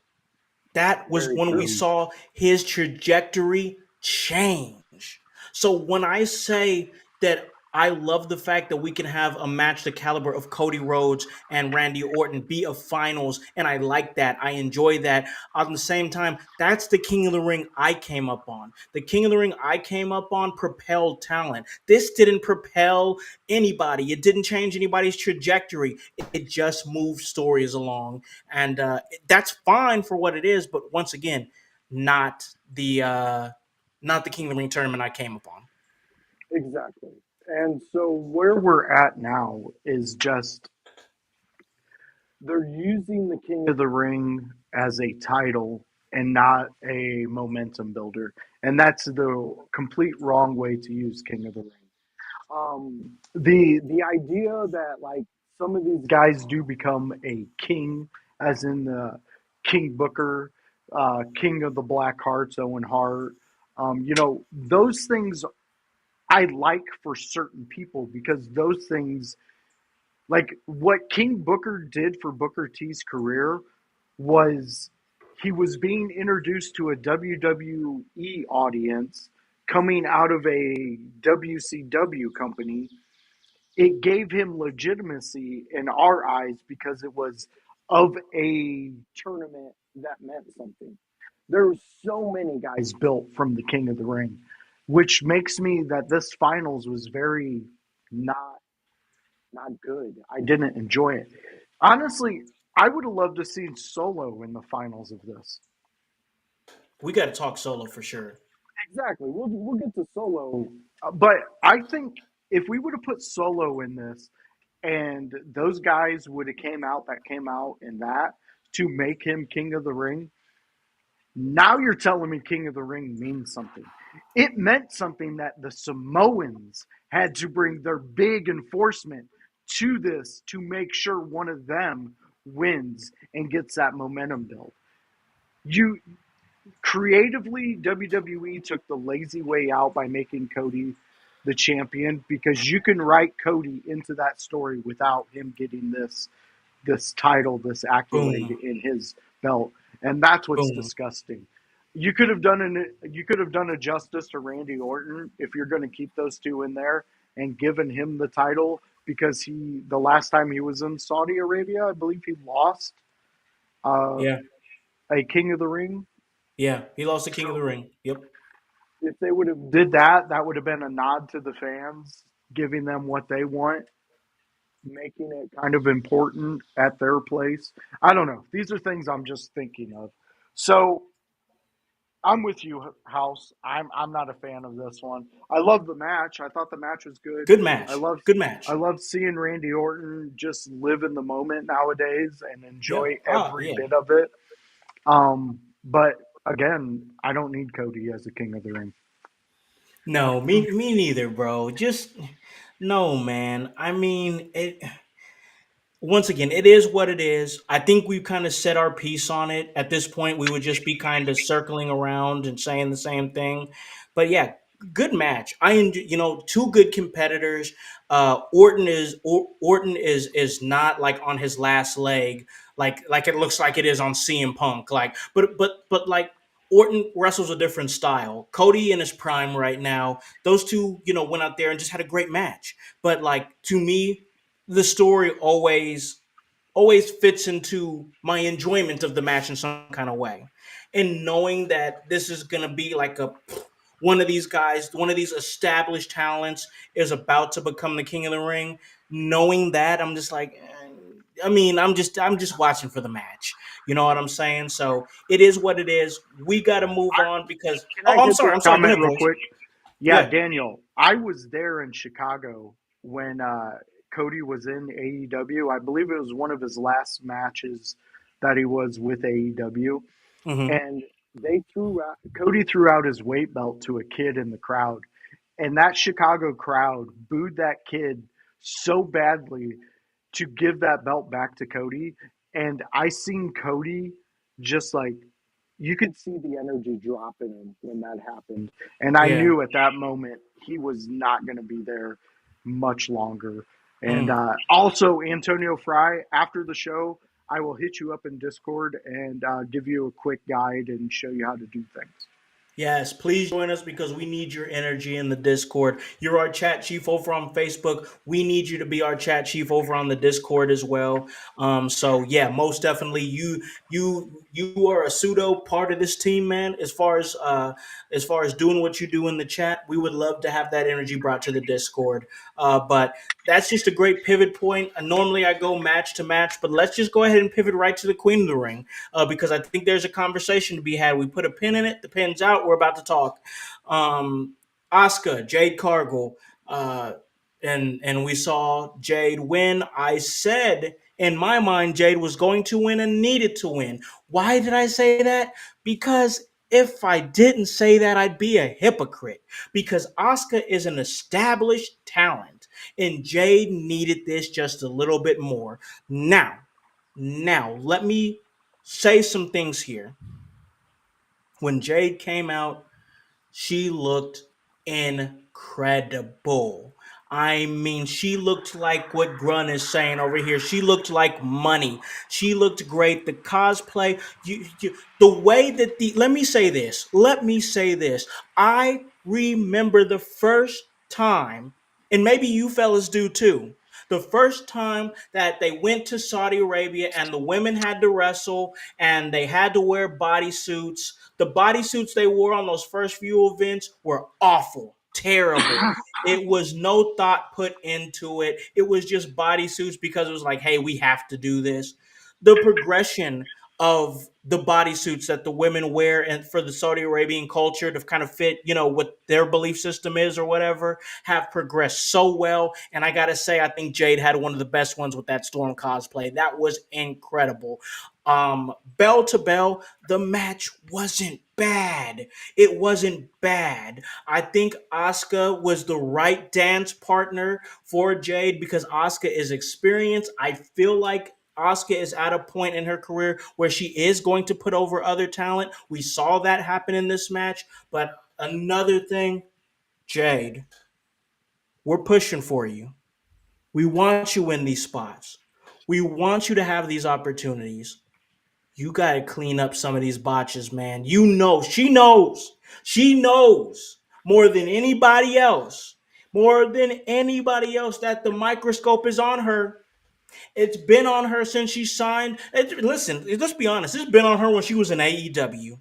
That was Very when we true. saw his trajectory change. So when I say that I love the fact that we can have a match the caliber of Cody Rhodes and Randy Orton be a finals, and I like that. I enjoy that. At the same time, that's the King of the Ring I came up on. The King of the Ring I came up on propelled talent. This didn't propel anybody. It didn't change anybody's trajectory. It just moved stories along, and that's fine for what it is. But once again, not the uh, not the King of the Ring tournament I came upon. Exactly. And so where we're at now is just they're using the King of the Ring as a title and not a momentum builder. And that's the complete wrong way to use King of the Ring. The idea that like some of these guys do become a king, as in the King Booker, King of the Black Hearts, Owen Hart. Those things I like for certain people because those things, like what King Booker did for Booker T's career, was he was being introduced to a WWE audience coming out of a WCW company. It gave him legitimacy in our eyes because it was of a tournament that meant something. There's so many guys built from the King of the Ring, which makes me that this finals was very not good. I didn't enjoy it. Honestly, I would have loved to see Solo in the finals of this. We got to talk solo for sure. Exactly. We'll get to Solo, but I think if we would have put Solo in this, and those guys would have came out in that to make him King of the Ring. Now you're telling me King of the Ring means something. It meant something that the Samoans had to bring their big enforcement to this to make sure one of them wins and gets that momentum built. You creatively, WWE took the lazy way out by making Cody the champion, because you can write Cody into that story without him getting this title, this accolade Boom, in his belt, and that's what's boom. disgusting. You could have done a justice to Randy Orton if you're going to keep those two in there and given him the title, because the last time he was in Saudi Arabia, I believe he lost uh, Yeah, a King of the Ring. yeah. He lost the King of So the Ring. Yep. if they would have did that, that would have been a nod to the fans, giving them what they want, making it kind of important at their place. I don't know. These are things I'm just thinking of. So I'm with you, House. I'm not a fan of this one. I love the match. I thought the match was good. Good I match. love Good I match. love seeing Randy Orton just live in the moment nowadays and Yeah. enjoy Ah, every yeah. bit of it. But again, I don't need Cody as a King of the Ring. No, me neither, bro. Just no, man. I mean, it once again, it is what it is. I think we've kind of set our piece on it. At this point, we would just be kind of circling around and saying the same thing. But yeah, good match. Two good competitors. Orton is not like on his last leg, like it looks like it is on CM Punk. Like, but like Orton wrestles a different style. Cody in his prime right now. Those two, went out there and just had a great match. But like to me, the story always fits into my enjoyment of the match in some kind of way. And knowing that this is going to be like one of these guys, one of these established talents is about to become the king of the ring, knowing that I'm just like I'm just watching for the match. You know what I'm saying? So it is what it is. We got to move on because Can I oh, I'm get sorry. this I'm sorry. Go comment ahead, real Voice. quick? Yeah, Yeah. Daniel, I was there in Chicago when Cody was in AEW. I believe it was one of his last matches that he was with AEW, Hmm. and Cody threw out his weight belt to a kid in the crowd, and that Chicago crowd booed that kid so badly to give that belt back to Cody. And I seen Cody just like, you could see the energy drop in him when that happened. And I Yeah. knew at that moment he was not going to be there much longer. And Mm. also, Antonio Fry, after the show, I will hit you up in Discord and give you a quick guide and show you how to do things. Yes, please join us because we need your energy in the Discord. You're our chat chief over on Facebook. We need you to be our chat chief over on the Discord as well. So yeah, most definitely, you are a pseudo part of this team, man. As far as doing what you do in the chat, we would love to have that energy brought to the Discord. But that's just a great pivot point. Normally I go match to match, but let's just go ahead and pivot right to the Queen of the Ring because I think there's a conversation to be had. We put a pin in it. The pin's out. We're about to talk. Um, Asuka, Jade Cargill, uh, and we saw Jade win. I said in my mind Jade was going to win and needed to win. Why did I say that? Because if I didn't say that, I'd be a hypocrite. Because Asuka is an established talent, and Jade needed this just a little bit more. Now, let me say some things here. When Jade came out, she looked incredible. I mean, she looked like what Grun is saying over here. She looked like money. She looked great. The cosplay, the way that let me say this. Let me say this. I remember the first time, and maybe you fellas do too. The first time that they went to Saudi Arabia and the women had to wrestle and they had to wear bodysuits. The bodysuits they wore on those first few events were awful, terrible. It was no thought put into it. It was just bodysuits because it was like, hey, we have to do this. The progression of the bodysuits that the women wear and for the Saudi Arabian culture to kind of fit, what their belief system is or whatever, have progressed so well. And I gotta say, I think Jade had one of the best ones with that Storm cosplay. That was incredible. Bell to bell, the match wasn't bad. It wasn't bad. I think Asuka was the right dance partner for Jade because Asuka is experienced. I feel like Asuka is at a point in her career where she is going to put over other talent. We saw that happen in this match. But another thing, Jade, we're pushing for you. We want you in these spots. We want you to have these opportunities. You got to clean up some of these botches, man. She knows. She knows more than anybody else. More than anybody else that the microscope is on her. It's been on her since she signed. Listen, let's be honest. It's been on her when she was in AEW.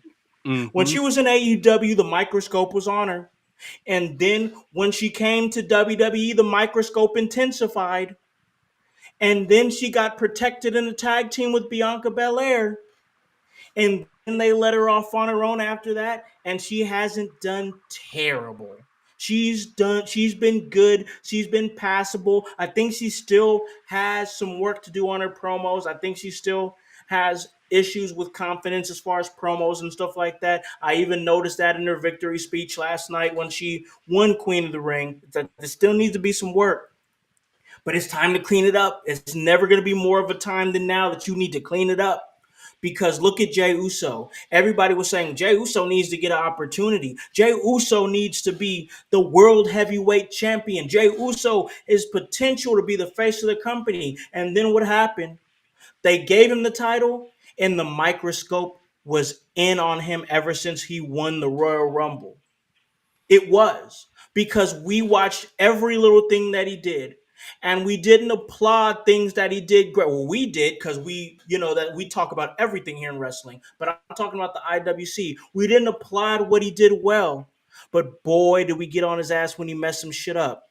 When Mm-hmm. she was in AEW, the microscope was on her. And then when she came to WWE, the microscope intensified. And then she got protected in a tag team with Bianca Belair. And then they let her off on her own after that, and she hasn't done terrible. She's been good. She's been passable. I think she still has some work to do on her promos. I think she still has issues with confidence as far as promos and stuff like that. I even noticed that in her victory speech last night when she won Queen of the Ring. There still needs to be some work. But it's time to clean it up. It's never going to be more of a time than now that you need to clean it up. Because look at Jey Uso. Everybody was saying Jey Uso needs to get an opportunity. Jey Uso needs to be the world heavyweight champion. Jey Uso is potential to be the face of the company. And then what happened? They gave him the title, and the microscope was in on him ever since he won the Royal Rumble. It was because we watched every little thing that he did. And we didn't applaud things that he did great. Well, we did because that we talk about everything here in wrestling. But I'm talking about the IWC. We didn't applaud what he did well. But boy, did we get on his ass when he messed some shit up.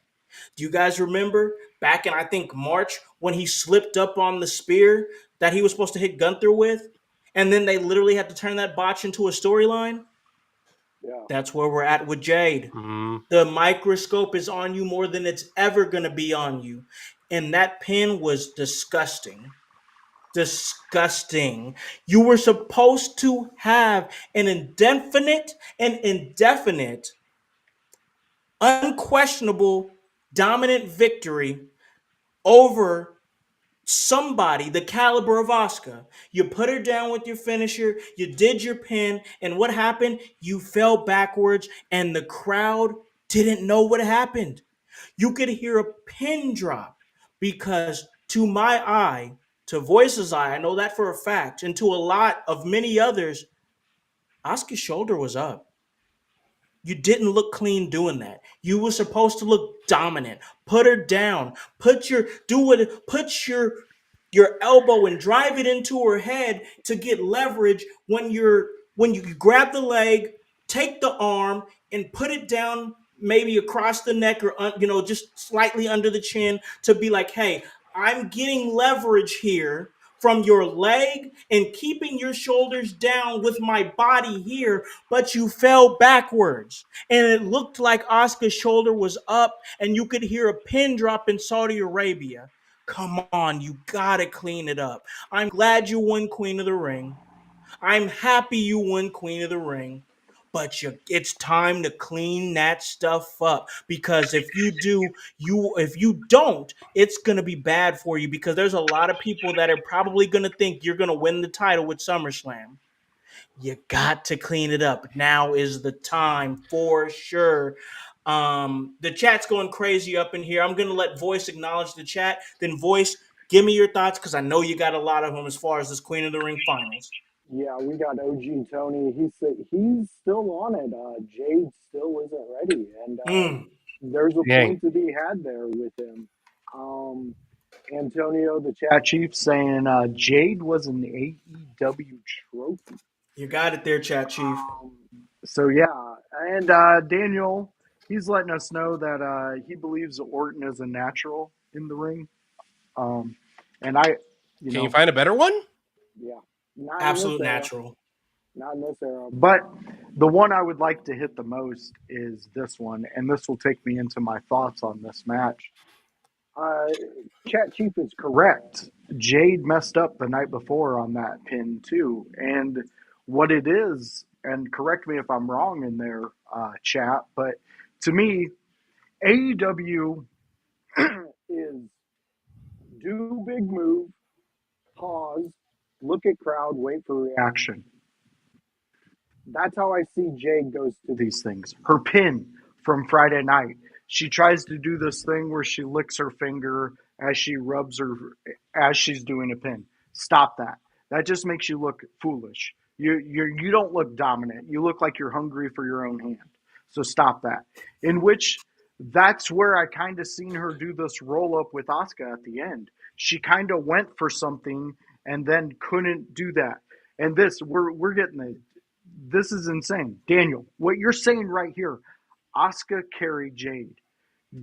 Do you guys remember back in, I think, March when he slipped up on the spear that he was supposed to hit Gunther with? And then they literally had to turn that botch into a storyline? Yeah. That's where we're at with Jade. Mm-hmm. The microscope is on you more than it's ever going to be on you. And that pin was disgusting. Disgusting. You were supposed to have an indefinite, unquestionable, dominant victory over somebody the caliber of Asuka. You put her down with your finisher, you did your pin, and what happened? You fell backwards, and the crowd didn't know what happened. You could hear a pin drop because, to my eye, to Voice's eye, I know that for a fact, and to a lot of many others, Asuka's shoulder was up. You didn't look clean doing that. You were supposed to look dominant. Put her down. Put your elbow and drive it into her head to get leverage when you grab the leg, take the arm and put it down maybe across the neck or just slightly under the chin to be like, "Hey, I'm getting leverage here from your leg and keeping your shoulders down with my body here, but you fell backwards." And it looked like Asuka's shoulder was up, and you could hear a pin drop in Saudi Arabia. Come on, you gotta clean it up. I'm glad you won Queen of the Ring. I'm happy you won Queen of the Ring. But it's time to clean that stuff up because if you don't, it's gonna be bad for you because there's a lot of people that are probably gonna think you're gonna win the title with SummerSlam. You got to clean it up. Now is the time for sure. The chat's going crazy up in here. I'm gonna let Voice acknowledge the chat. Then Voice, give me your thoughts because I know you got a lot of them as far as this Queen of the Ring finals. Yeah, we got OG Tony. He said he's still on it. Jade still isn't ready, and Mm, there's a Dang. point to be had there with him. Um, Antonio, the chat chief, saying Jade was an AEW trophy. you got it there, chat chief. So yeah, and Daniel, he's letting us know that he believes Orton is a natural in the ring. And I, you Can you know, find a better one? yeah, Not in this Absolute era. natural. Not in this era. But the one I would like to hit the most is this one, and this will take me into my thoughts on this match. Uh, Chat Chief is correct. Jade messed up the night before on that pin too, and what it is, and correct me if I'm wrong in there, chat, but to me, AEW is do big move, pause, look at crowd, wait for reaction. That's how I see Jade goes to these things. Her pin from Friday night. She tries to do this thing where she licks her finger as she rubs her as she's doing a pin. Stop that. That just makes you look foolish. You don't look dominant. You look like you're hungry for your own hand. So stop that. In which that's where I kind of seen her do this roll up with Asuka at the end. She kind of went for something and then couldn't do that. And this we're getting the this is insane. Daniel, what you're saying right here, Asuka carried Jade.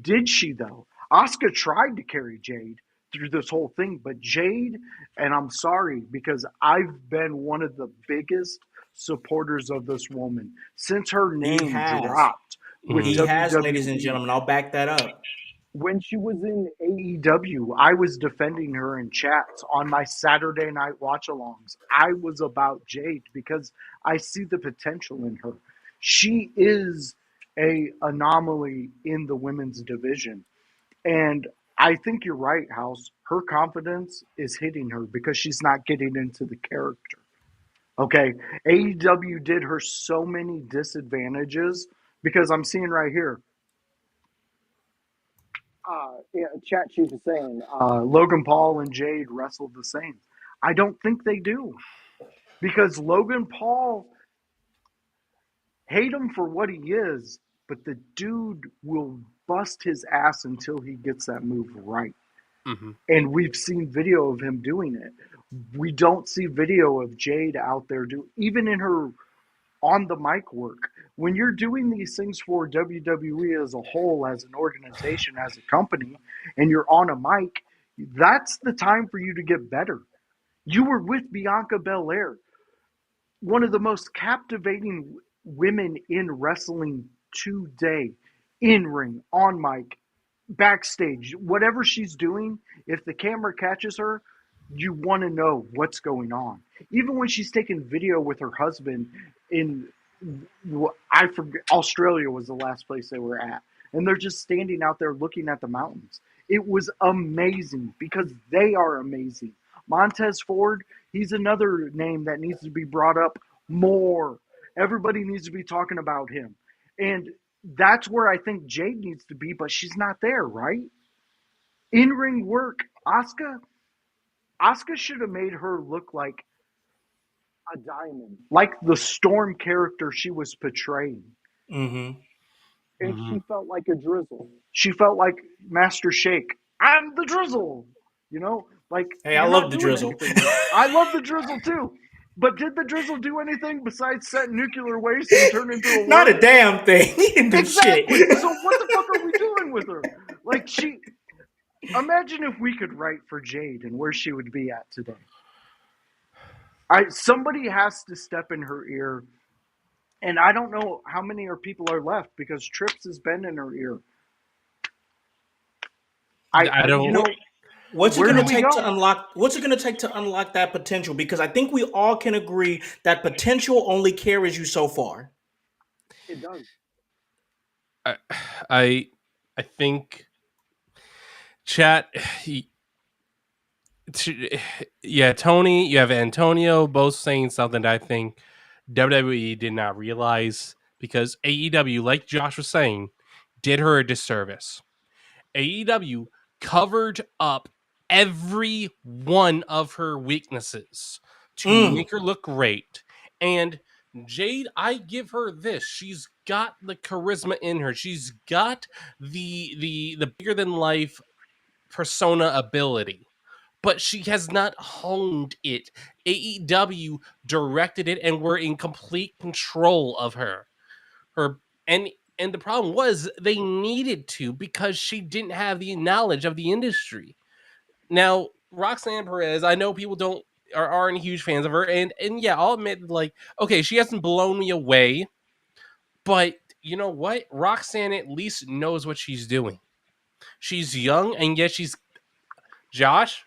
Did she though? Asuka tried to carry Jade through this whole thing, but Jade, and I'm sorry because I've been one of the biggest supporters of this woman since her He name has. dropped with He has, ladies and WWE. gentlemen. I'll back that up. When she was in AEW, I was defending her in chats on my Saturday night watch alongs. I was about Jade because I see the potential in her. She is a anomaly in the women's division. And I think you're right, House. Her confidence is hitting her because she's not getting into the character. Okay. AEW did her so many disadvantages because I'm seeing right here, yeah, Chat Chief is saying Logan Paul and Jade wrestled the same. I don't think they do because Logan Paul, hate him for what he is, but the dude will bust his ass until he gets that move right. Mm-hmm. And we've seen video of him doing it. We don't see video of Jade out there even in her on the mic work. When you're doing these things for WWE as a whole, as an organization, as a company, and you're on a mic, that's the time for you to get better. You were with Bianca Belair, one of the most captivating women in wrestling today, in ring, on mic, backstage, whatever she's doing, if the camera catches her, you want to know what's going on. Even when she's taking video with her husband in, I forget, Australia was the last place they were at, and they're just standing out there looking at the mountains. It was amazing because they are amazing. Montez Ford, he's another name that needs to be brought up more. Everybody needs to be talking about him. And that's where I think Jade needs to be, but she's not there, right? In ring work, Asuka should have made her look like a diamond, like the Storm character she was portraying. Mm-hmm. And Mm-hmm. she felt like a drizzle. She felt like Master Shake. I'm the drizzle. You know, like Hey, I you're love not the doing drizzle. anything. I love the drizzle too. But did the drizzle do anything besides set nuclear waste and turn into a Not worm? a damn thing. He didn't do shit. Exactly. So what the fuck are we doing with her? Like imagine if we could write for Jade and where she would be at today. Somebody has to step in her ear, and I don't know how many people are left because Trips has been in her ear. I don't. You know, What's it where gonna do we take go? to unlock? What's it gonna take to unlock that potential? Because I think we all can agree that potential only carries you so far. It does. I think chat. Yeah, Tony, you have Antonio both saying something that I think WWE did not realize because AEW, like Josh was saying, did her a disservice. AEW covered up every one of her weaknesses to make her look great. And Jade, I give her this. She's got the charisma in her. She's got the bigger than life persona ability. But she has not honed it. AEW directed it and were in complete control of her. Her and the problem was they needed to because she didn't have the knowledge of the industry. Now, Roxanne Perez, I know people don't aren't huge fans of her, and yeah, I'll admit, like, okay, she hasn't blown me away, but you know what? Roxanne at least knows what she's doing. She's young, and yet she's Josh,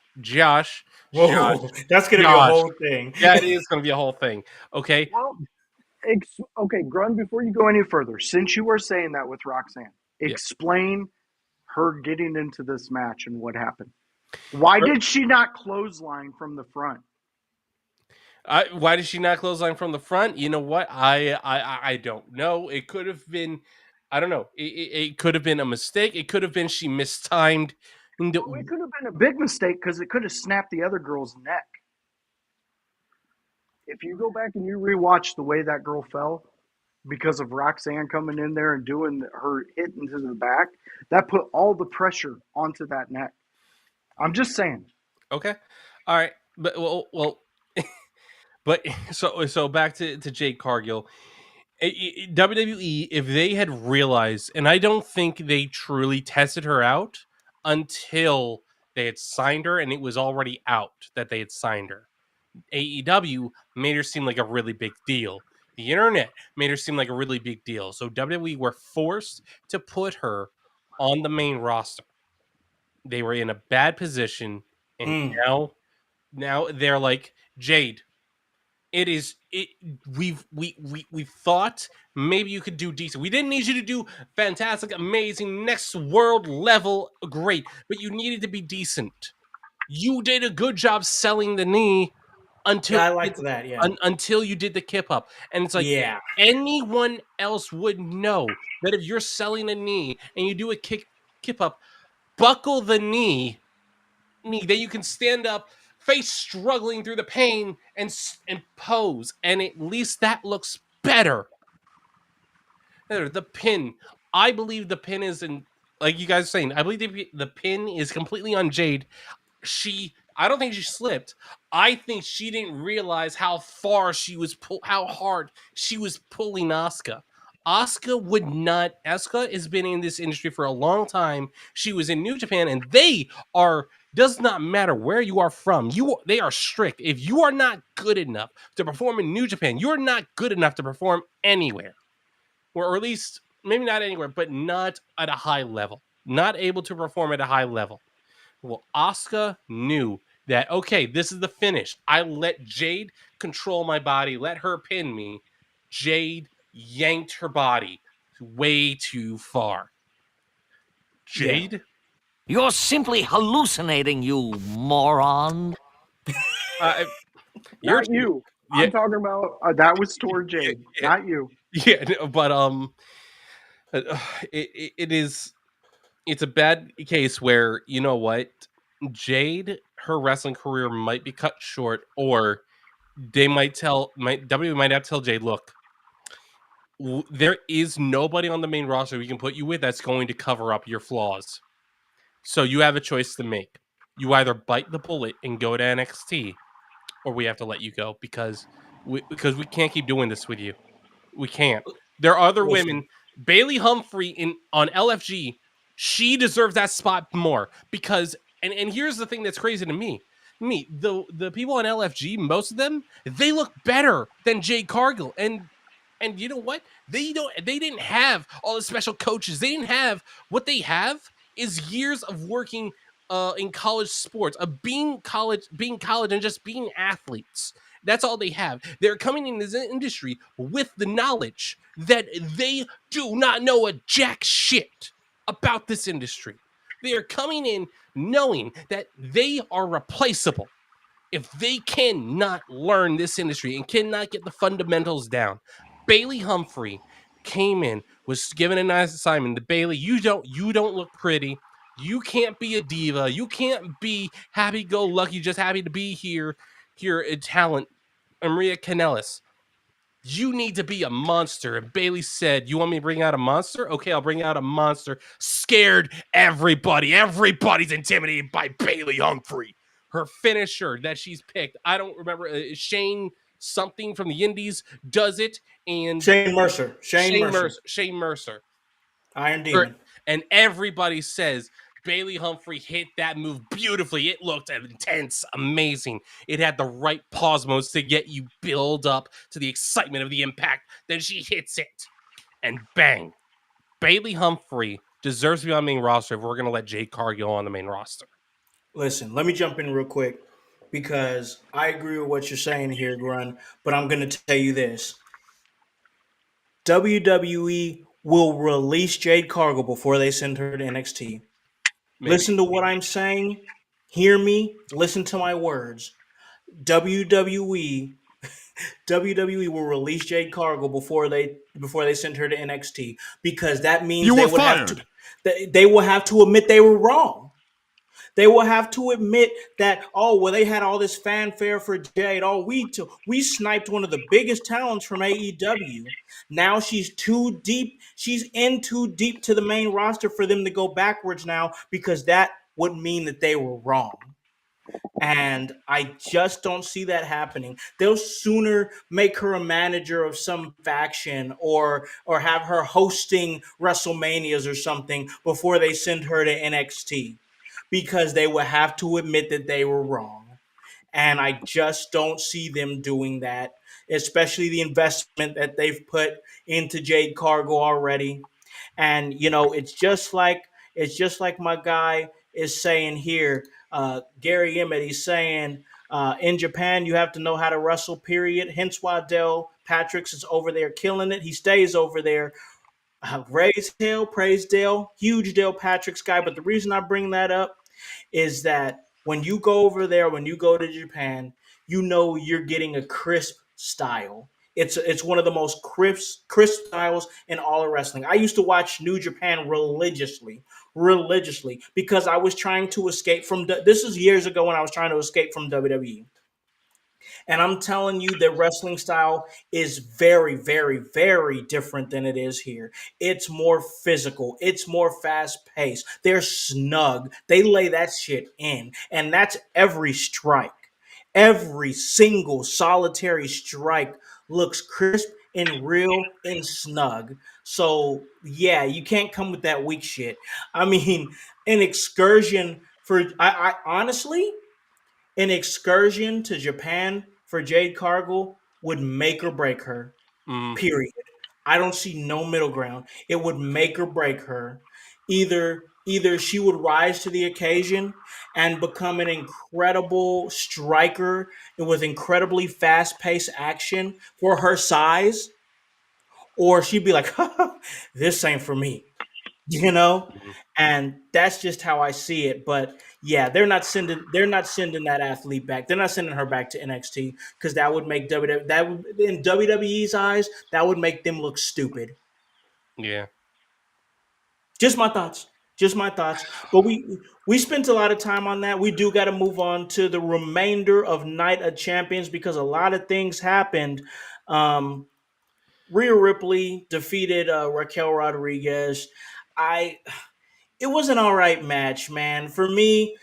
Whoa, that's gonna be a Josh. whole thing. Yeah, it is going to be a whole thing. Okay, Well, okay, Grun, before you go any further, since you were saying that with Roxanne, Yeah. explain her getting into this match and what happened. Why did she not clothesline from the front? Why did she not clothesline from the front? You know what? I don't know. It could have been, I don't know. It could have been a mistake. It could have been she mistimed. Well, it could have been a big mistake because it could have snapped the other girl's neck. If you go back and you rewatch the way that girl fell because of Roxanne coming in there and doing her hit into the back, that put all the pressure onto that neck. I'm just saying. Okay, all right, but but so back to Jade Cargill. WWE, if they had realized, and I don't think they truly tested her out until they had signed her, and it was already out that they had signed her. AEW made her seem like a really big deal. The internet made her seem like a really big deal. So WWE were forced to put her on the main roster. They were in a bad position, and now they're like, Jade, it is it we thought maybe you could do decent. We didn't need you to do fantastic, amazing, next world level great, but you needed to be decent. You did a good job selling the knee until Yeah, I liked that. Yeah, until you did the kip up. And it's like yeah, anyone else would know that if you're selling a knee and you do a kip up, buckle the knee that you can stand up, face struggling through the pain, and pose, and at least that looks better. The pin, I believe the pin is in, like you guys are saying, I believe the pin is completely on Jade. I don't think she slipped. I think she didn't realize how far she was how hard she was pulling Asuka. Asuka has been in this industry for a long time. She was in New Japan, and they are, does not matter where you are from. They are strict. If you are not good enough to perform in New Japan, you're not good enough to perform anywhere. Or at least maybe not anywhere, but not at a high level. Not able to perform at a high level. Well, Asuka knew that, okay, this is the finish. I let Jade control my body, let her pin me. Jade yanked her body way too far. Jade? You're simply hallucinating, you moron. You're Not you. Yeah. I'm talking about that was toward Jade, not you. Yeah, but it is, it's a bad case where, you know what, Jade, her wrestling career might be cut short, or they might WWE might have to tell Jade, look, there is nobody on the main roster we can put you with that's going to cover up your flaws. So you have a choice to make. You either bite the bullet and go to NXT, or we have to let you go because we can't keep doing this with you. We can't. There are other women. listen, Bailey Humphrey on LFG, she deserves that spot more because, and here's the thing that's crazy to me. The people on LFG, most of them, they look better than Jade Cargill. And you know what? They didn't have all the special coaches. They didn't have, what they have is years of working in college sports, of being college and just being athletes. That's all they have. They're coming in this industry with the knowledge that they do not know a jack shit about this industry. They are coming in knowing that they are replaceable if they cannot learn this industry and cannot get the fundamentals down. Bailey Humphrey came in, was given a nice assignment. The Bailey, you don't look pretty. You can't be a diva. You can't be happy-go-lucky, just happy to be here at talent. Maria Kanellis, you need to be a monster. And Bailey said, you want me to bring out a monster? Okay, I'll bring out a monster. Scared everybody. Everybody's intimidated by Bailey Humphrey. Her finisher that she's picked, I don't remember, Shane something from the Indies does it. And Shane Mercer, Shane Mercer. Iron Demon. And everybody says Bailey Humphrey hit that move beautifully. It looked intense, amazing. It had the right pause modes to get you build up to the excitement of the impact. Then she hits it, and bang. Bailey Humphrey deserves to be on the main roster if we're going to let Jade Cargill on the main roster. Listen, let me jump in real quick because I agree with what you're saying here, Grun. But I'm going to tell you this: WWE will release Jade Cargill before they send her to NXT. Maybe. Listen to what I'm saying. Hear me. Listen to my words. WWE WWE will release Jade Cargill before they send her to NXT because that means they would have to they will have to admit they were wrong. They will have to admit that, oh, well, they had all this fanfare for Jade. Oh, we sniped one of the biggest talents from AEW. Now she's too deep. She's in too deep to the main roster for them to go backwards now because that would mean that they were wrong. And I just don't see that happening. They'll sooner make her a manager of some faction or have her hosting WrestleManias or something before they send her to NXT because they will have to admit that they were wrong. And I just don't see them doing that, especially the investment that they've put into Jade Cargill already. And it's just like my guy is saying here, Gary Emmett. He's saying in Japan you have to know how to wrestle. Period. Hence why Dale Patrick's is over there killing it. He stays over there. Raise hell, praise Dale, huge Dale Patrick's guy. But the reason I bring that up is that when you go over there, when you go to Japan, you know you're getting a crisp style. It's one of the most crisp styles in all of wrestling. I used to watch New Japan religiously because I was trying to escape from this is years ago when I was trying to escape from WWE. And I'm telling you, the wrestling style is very, very, very different than it is here. It's more physical, it's more fast paced. They're snug. They lay that shit in. And that's every strike. Every single solitary strike looks crisp and real and snug. So, yeah, you can't come with that weak shit. I mean, an excursion for, I honestly, an excursion to Japan for Jade Cargill would make or break her. Mm, Period. I don't see no middle ground. It would make or break her. Either she would rise to the occasion and become an incredible striker with incredibly fast-paced action for her size, or she'd be like, "This ain't for me." you know mm. and that's just how I see it. But yeah, they're not sending that athlete back. They're not sending her back to NXT because that would make in WWE's eyes, that would make them look stupid. Yeah. Just my thoughts. But we spent a lot of time on that. We do got to move on to the remainder of Night of Champions because a lot of things happened. um Rhea Ripley defeated Raquel Rodriguez. I It was an all right match, man. For me,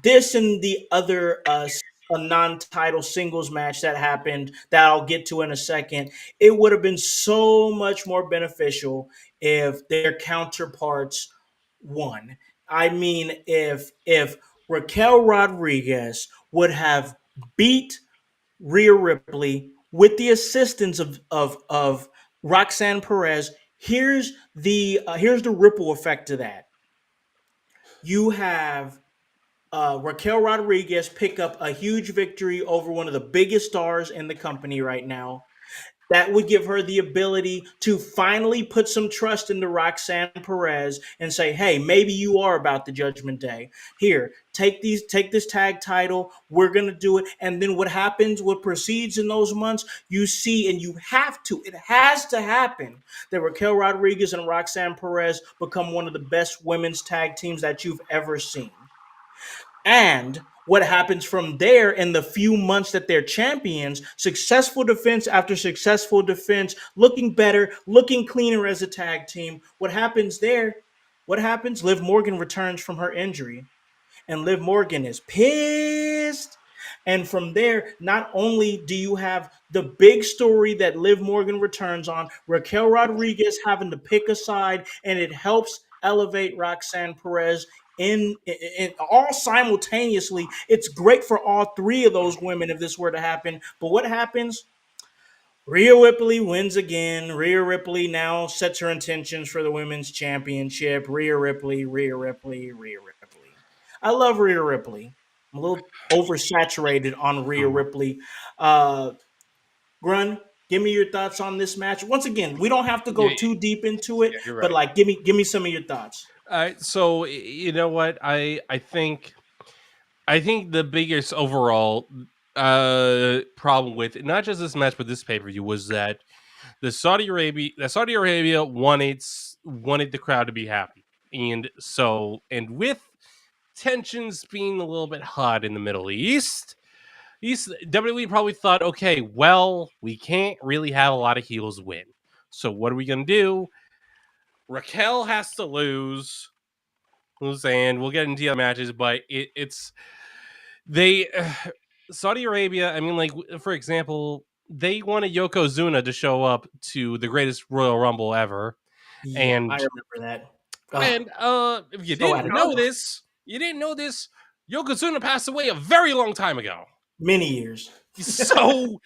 this and the other a non-title singles match that happened that I'll get to in a second, it would have been so much more beneficial if their counterparts won. I mean, if Raquel Rodriguez would have beat Rhea Ripley with the assistance of Roxanne Perez, here's the ripple effect to that. You have Raquel Rodriguez pick up a huge victory over one of the biggest stars in the company right now. That would give her the ability to finally put some trust into Roxanne Perez and say, "Hey, maybe you are about the Judgment Day. Here, take this tag title. We're gonna do it." And then what happens? What proceeds in those months? You see, and you have to. It has to happen that Raquel Rodriguez and Roxanne Perez become one of the best women's tag teams that you've ever seen. And what happens from there in the few months that they're champions, successful defense after successful defense, looking better, looking cleaner as a tag team. What happens there? What happens? Liv Morgan returns from her injury, and Liv Morgan is pissed. And from there, not only do you have the big story that Liv Morgan returns on, Raquel Rodriguez having to pick a side, and it helps elevate Roxanne Perez in all simultaneously. It's great for all three of those women if this were to happen. But what happens? Rhea Ripley wins again. Rhea Ripley now sets her intentions for the women's championship. Rhea Ripley, Rhea Ripley, Rhea Ripley. I love Rhea Ripley. I'm a little oversaturated on Rhea Ripley. Uh, Grun, give me your thoughts on this match. Once again, we don't have to Yeah, go too deep into it, yeah, you're but right. like, give me some of your thoughts. So you know what? I think the biggest overall problem with not just this match but this pay per view was that Saudi Arabia wanted the crowd to be happy, and with tensions being a little bit hot in the Middle East, WWE probably thought, okay, well, we can't really have a lot of heels win, so what are we gonna do? Raquel has to lose, and we'll get into the other matches, but it's they Saudi Arabia. I mean, like for example, they wanted Yokozuna to show up to the greatest Royal Rumble ever, Yeah, I and remember that. Oh, if so out of touch. you didn't know this, Yokozuna passed away a very long time ago. Many years. So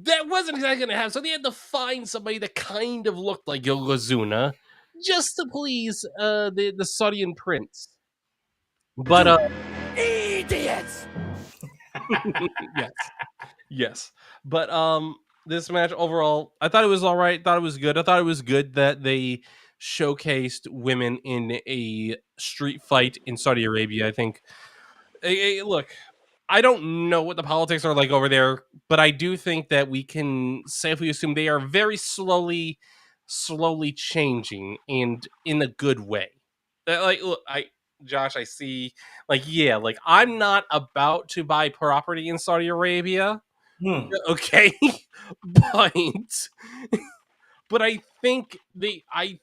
that wasn't exactly going to happen. So they had to find somebody that kind of looked like Yokozuna just to please the Saudian prince. But Idiots! yes, yes. But this match overall, I thought it was all right. Thought it was good. I thought it was good that they showcased women in a street fight in Saudi Arabia. I think. Look, I don't know what the politics are like over there, but I do think that we can safely assume they are very slowly changing, and in a good way. Like, look, Josh, I see, like, yeah, like I'm not about to buy property in Saudi Arabia, Hmm. okay, but but I think I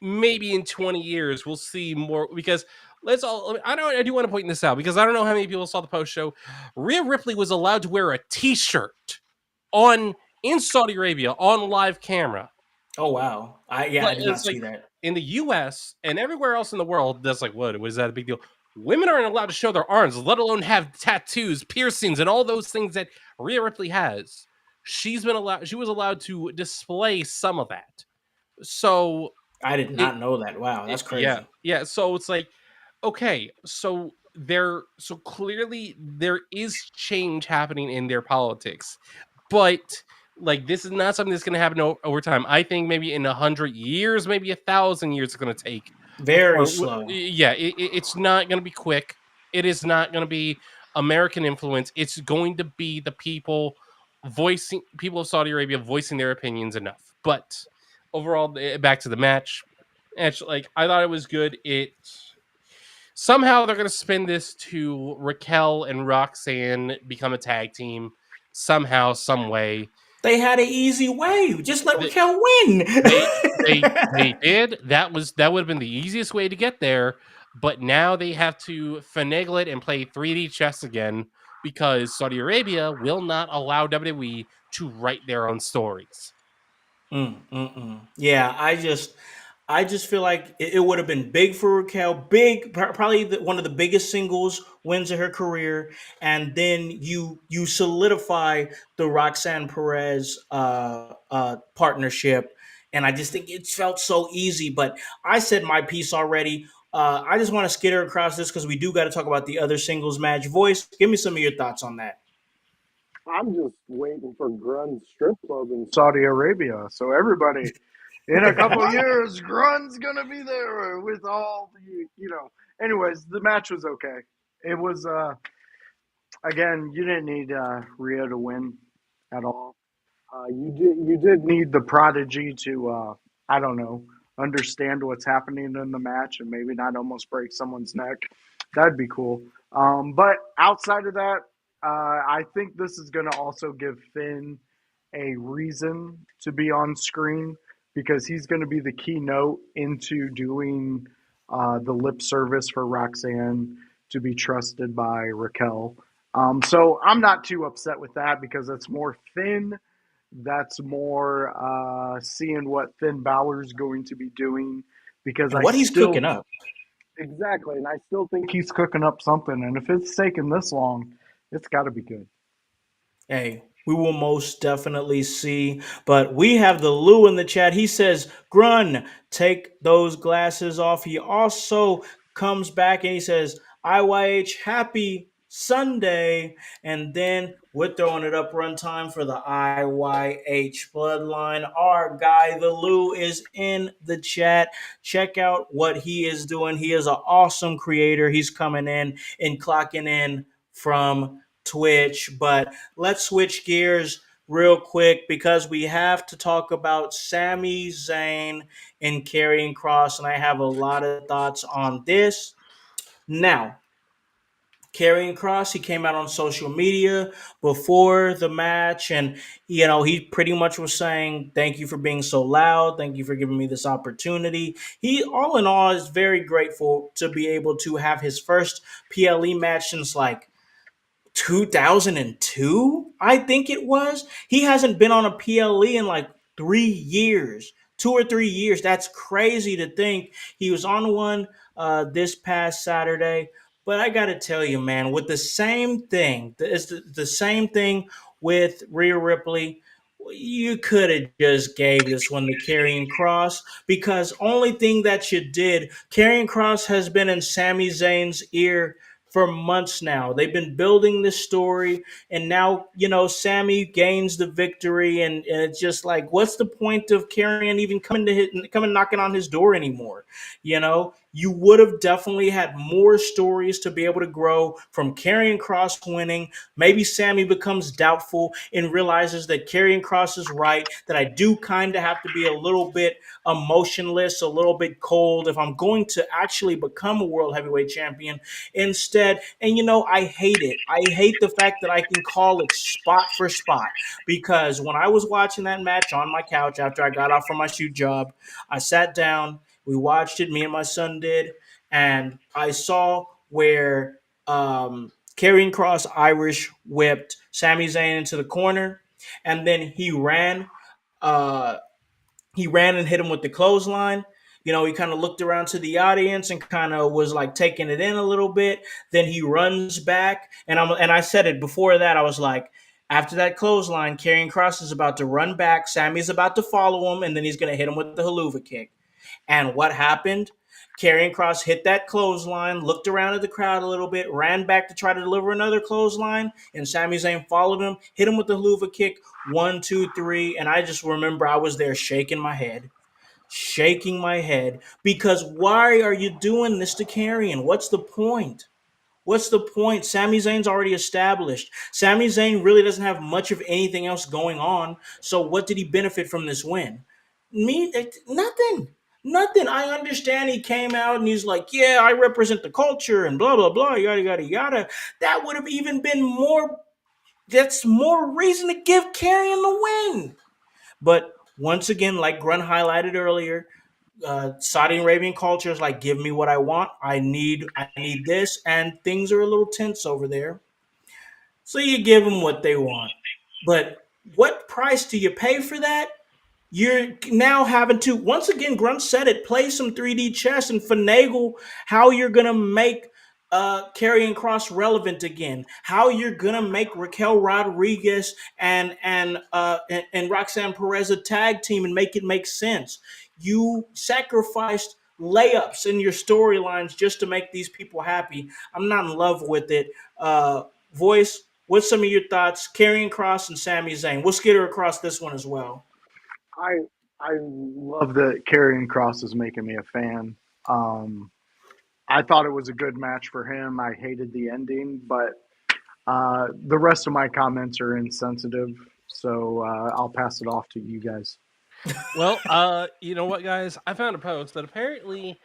maybe in 20 years we'll see more because I do want to point this out because I don't know how many people saw the post show. Rhea Ripley was allowed to wear a t-shirt on in Saudi Arabia on live camera. Oh wow. I did not It's like see that. in the US and everywhere else in the world, that's like what is that a big deal? Women aren't allowed to show their arms, let alone have tattoos, piercings, and all those things that Rhea Ripley has. She was allowed to display some of that. So I did it, not know that. Wow, that's yeah, crazy. yeah. So it's like, okay, so clearly there is change happening in their politics, but like this is not something that's going to happen over time. I think maybe in 100 years, maybe 1,000 years, it's going to take Very before. slow. Yeah, it's not going to be quick. It is not going to be American influence. It's going to be the people of Saudi Arabia voicing their opinions enough. But overall, back to the match. Actually, like I thought it was good. It somehow they're gonna spin this to Raquel and Roxanne become a tag team somehow, some way. They had an easy way. Just let They Raquel win. they they did. That would have been the easiest way to get there. But now they have to finagle it and play 3D chess again because Saudi Arabia will not allow WWE to write their own stories. Yeah, I just feel like it would have been big for Raquel, probably one of the biggest singles wins of her career, and then you solidify the Roxanne Perez partnership, and I just think it felt so easy. But I said my piece already. I just want to skitter across this because we do got to talk about the other singles match. Voice, give me some of your thoughts on that. I'm just waiting for Grun's strip club in Saudi Arabia. So everybody, in a couple of years, Grun's gonna be there with all the. Anyways, the match was okay. It was again, you didn't need Rhea to win at all. You did need the prodigy to I don't know, understand what's happening in the match and maybe not almost break someone's neck. That'd be cool. But outside of that, I think this is going to also give Finn a reason to be on screen because he's going to be the keynote into doing the lip service for Roxanne to be trusted by Raquel. So I'm not too upset with that because it's more Finn. That's more seeing what Finn Balor's going to be doing because And I what he's cooking still up. Exactly, and I still think he's cooking up something. And if it's taken this long, it's got to be good. Hey, we will most definitely see. But we have the Lou in the chat. He says, Grun, take those glasses off. He also comes back and he says, IYH, happy Sunday. And then we're throwing it up runtime for the IYH bloodline. Our guy, the Lou, is in the chat. Check out what he is doing. He is an awesome creator. He's coming in and clocking in from Twitch. But let's switch gears real quick because we have to talk about Sami Zayn and Karrion Cross, and I have a lot of thoughts on this. Now, Karrion Cross, he came out on social media before the match, and he pretty much was saying, "Thank you for being so loud. Thank you for giving me this opportunity." He, all in all, is very grateful to be able to have his first PLE match since 2002, I think it was. He hasn't been on a PLE in 3 years, 2 or 3 years. That's crazy to think. He was on one this past Saturday. But I got to tell you, man, with the same thing, it's the same thing with Rhea Ripley. You could have just gave this one to Karrion Cross because only thing that you did, Karrion Cross has been in Sami Zayn's ear for months now. They've been building this story, and now Sammy gains the victory, and it's just like, what's the point of Karrion even coming knocking on his door anymore? You would have definitely had more stories to be able to grow from Karrion Cross winning. Maybe Sammy becomes doubtful and realizes that Karrion Cross is right, that I do kind of have to be a little bit emotionless, a little bit cold if I'm going to actually become a world heavyweight champion instead. And I hate it. I hate the fact that I can call it spot for spot, because when I was watching that match on my couch after I got off from my shoot job, I sat down, we watched it, me and my son did, and I saw where Karrion Cross Irish whipped Sami Zayn into the corner, and then uh, he ran and hit him with the clothesline. He kind of looked around to the audience and kind of was like taking it in a little bit. Then he runs back, and I said it before that. I was like, after that clothesline, Karrion Cross is about to run back. Sammy's about to follow him, and then he's going to hit him with the haluva kick. And what happened? Karrion Cross hit that clothesline, looked around at the crowd a little bit, ran back to try to deliver another clothesline, and Sami Zayn followed him, hit him with the haluva kick, 1, 2, 3, and I just remember I was there shaking my head, because why are you doing this to Karrion? What's the point? What's the point? Sami Zayn's already established. Sami Zayn really doesn't have much of anything else going on. So what did he benefit from this win? Nothing. Nothing. I understand he came out and he's like, yeah, I represent the culture and blah, blah, blah, yada, yada, yada. That would have even been more, that's more reason to give Karrion the win. But once again, like Grun highlighted earlier, Saudi Arabian culture is like, give me what I want. I need this, and things are a little tense over there. So you give them what they want. But what price do you pay for that? You're now having to, once again, Grunt said it, play some 3D chess and finagle how you're going to make Karrion Cross relevant again, how you're going to make Raquel Rodriguez and Roxanne Perez a tag team and make it make sense. You sacrificed layups in your storylines just to make these people happy. I'm not in love with it. Voice, what's some of your thoughts? Karrion Cross and Sami Zayn. We'll skitter across this one as well. I I love that Karrion Cross is making me a fan. Um, I thought it was a good match for him. I hated the ending, but the rest of my comments are insensitive, so I'll pass it off to you guys. Well, you know what, guys? I found a post that apparently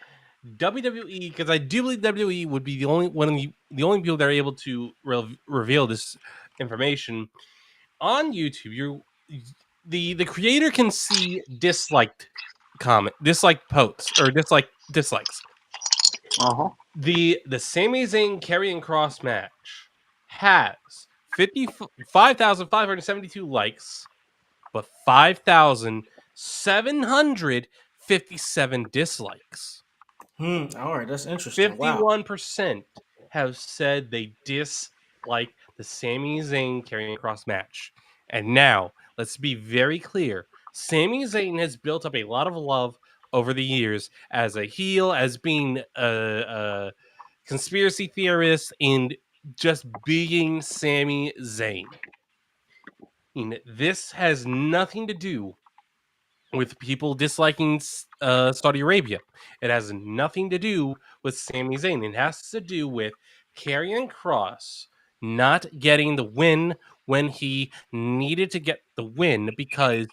WWE, because I do believe WWE would be the only one of the only people that are able to reveal this information on YouTube. The creator can see disliked posts or dislikes. Uh huh. The Sami Zayn Karrion Cross match has 55,572 likes, but 5,757 dislikes. All right, that's interesting. Wow. 51% have said they dislike the Sami Zayn carrying cross match. And now, let's be very clear. Sami Zayn has built up a lot of love over the years as a heel, as being a conspiracy theorist, and just being Sami Zayn. And this has nothing to do with people disliking Saudi Arabia. It has nothing to do with Sami Zayn. It has to do with Karrion Cross not getting the win when he needed to get the win, because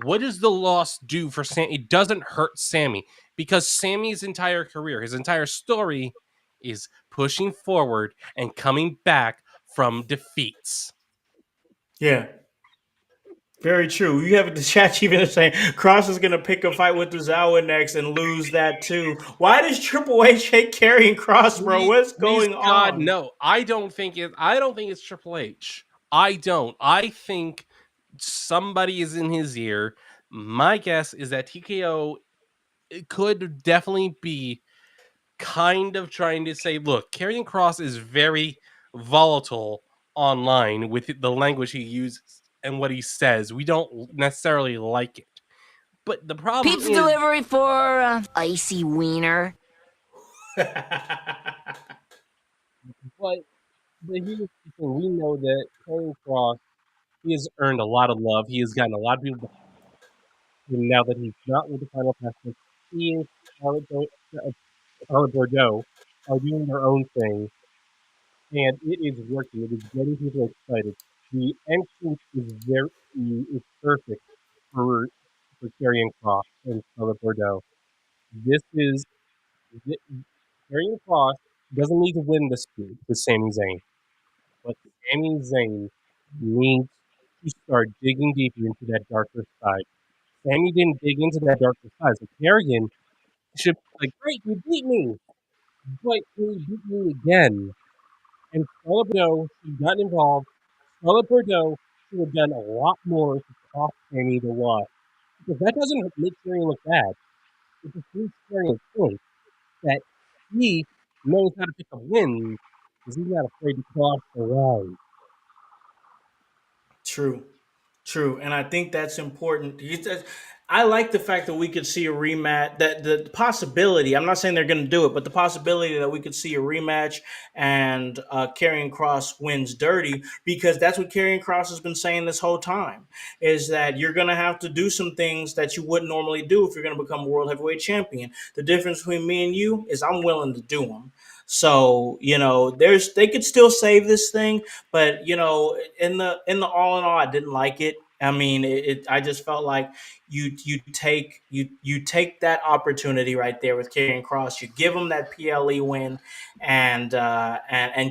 what does the loss do for Sam? It doesn't hurt Sammy, because Sammy's entire career, his entire story is pushing forward and coming back from defeats. Yeah. Very true. You have the chat even saying Cross is going to pick a fight with Tozawa next and lose that too. Why does Triple H hate carrying Cross, bro? What's Please, going God, on? no. I don't think it's Triple H. I don't. I think somebody is in his ear. My guess is that TKO could definitely be kind of trying to say, look, Karrion Cross is very volatile online with the language he uses and what he says. We don't necessarily like it. But the problem Pizza is, delivery for icy wiener. but, but here's the thing: we know that Karrion Cross, he has earned a lot of love. He has gotten a lot of people behind him now that he's not with the Final Passes. He and Charlotte Bordeaux are doing their own thing, and it is working. It is getting people excited. The entrance is perfect for Karrion Cross and Charlotte Bordeaux. This is Karrion Cross doesn't need to win this feud with Sami Zayn, but Sami Zayn needs to start digging deeper into that darker side. Sami didn't dig into that darker side, so Karrion should be like, great, you beat me, but can you beat me again? And Charlotte Bordeaux should have gotten involved. Charlotte Bordeaux should have done a lot more to cost Sami the loss, because that doesn't make Karrion look bad. It just proves Karrion's point that he knows how to pick up wins because he's not afraid to cross the line. True. True, and I think that's important. I like the fact that we could see a rematch. That the possibility. I'm not saying they're going to do it, but the possibility that we could see a rematch and Karrion Cross wins dirty, because that's what Karrion Cross has been saying this whole time. Is that you're going to have to do some things that you wouldn't normally do if you're going to become world heavyweight champion. The difference between me and you is I'm willing to do them. So they could still save this thing, but in the all in all, I didn't like it. I mean, I just felt like you take that opportunity right there with Karrion Cross. You give him that PLE win, and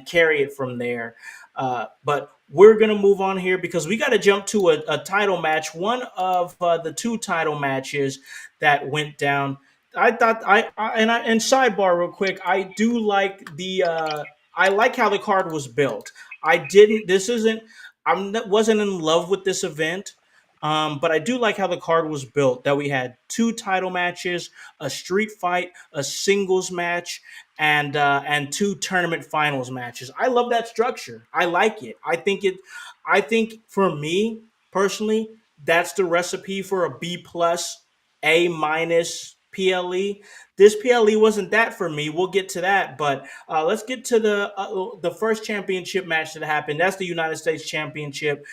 carry it from there. But we're gonna move on here because we got to jump to a title match. One of the two title matches that went down. I thought and sidebar real quick. I do like I like how the card was built. I didn't. This isn't. Wasn't in love with this event, but I do like how the card was built. That we had two title matches, a street fight, a singles match, and two tournament finals matches. I love that structure. I like it. I think for me personally, that's the recipe for a B plus, A minus PLE. This PLE wasn't that for me. We'll get to that, but let's get to the first championship match that happened. That's the United States Championship.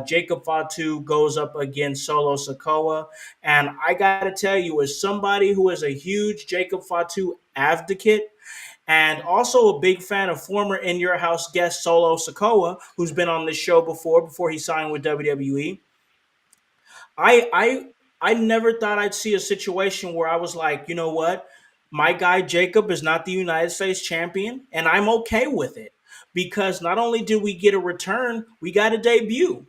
Jacob Fatu goes up against Solo Sikoa, and I got to tell you, as somebody who is a huge Jacob Fatu advocate, and also a big fan of former In Your House guest Solo Sikoa, who's been on this show before he signed with WWE. I I I never thought I'd see a situation where I was like, you know what? My guy Jacob is not the United States champion, and I'm okay with it because not only did we get a return, we got a debut.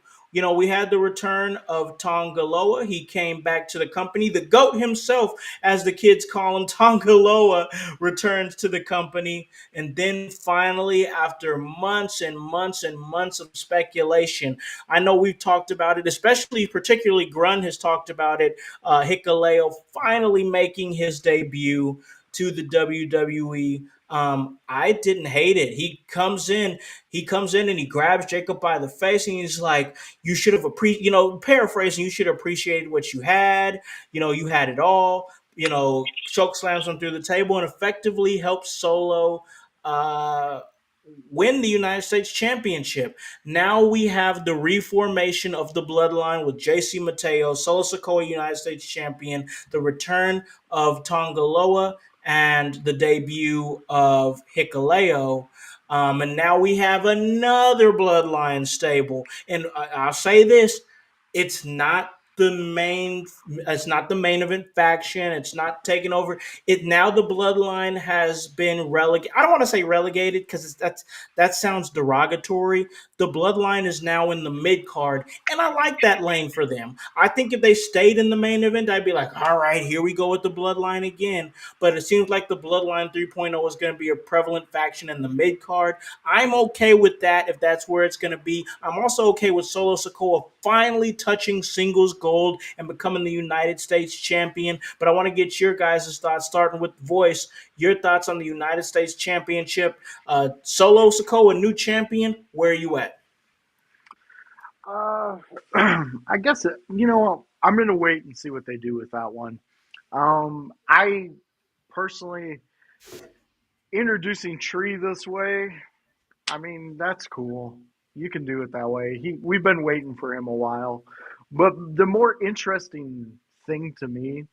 We had the return of Tongaloa. He came back to the company. The GOAT himself, as the kids call him, Tongaloa, returns to the company. And then finally, after months and months and months of speculation, I know we've talked about it, especially particularly Grun has talked about it. Hikaleo finally making his debut. to the WWE. I didn't hate it. He comes in and he grabs Jacob by the face and he's like, "You should have paraphrasing, you should have appreciated what you had. You had it all." Choke slams him through the table and effectively helps Solo uh, win the United States Championship. Now we have the reformation of the bloodline with JC Mateo, Solo Sikoa United States Champion, the return of Tongaloa, and the debut of Hikuleo. And now we have another bloodline stable. And I'll say this: it's not the main event faction. It's not taking over. It now the bloodline has been relegated. I don't want to say relegated because that sounds derogatory. The bloodline is now in the mid card, and I like that lane for them. I think if they stayed in the main event, I'd be like, all right, here we go with the bloodline again. But it seems like the bloodline 3.0 is going to be a prevalent faction in the mid card. I'm okay with that if that's where it's going to be. I'm also okay with Solo Sikoa finally touching singles gold and becoming the United States champion. But I want to get your guys' thoughts, starting with Voice. Your thoughts on the United States Championship. Solo Sikoa, new champion. Where are you at? I guess I'm gonna wait and see what they do with that one. I personally introducing Tree this way. I mean, that's cool. You can do it that way. We've been waiting for him a while, but the more interesting thing to me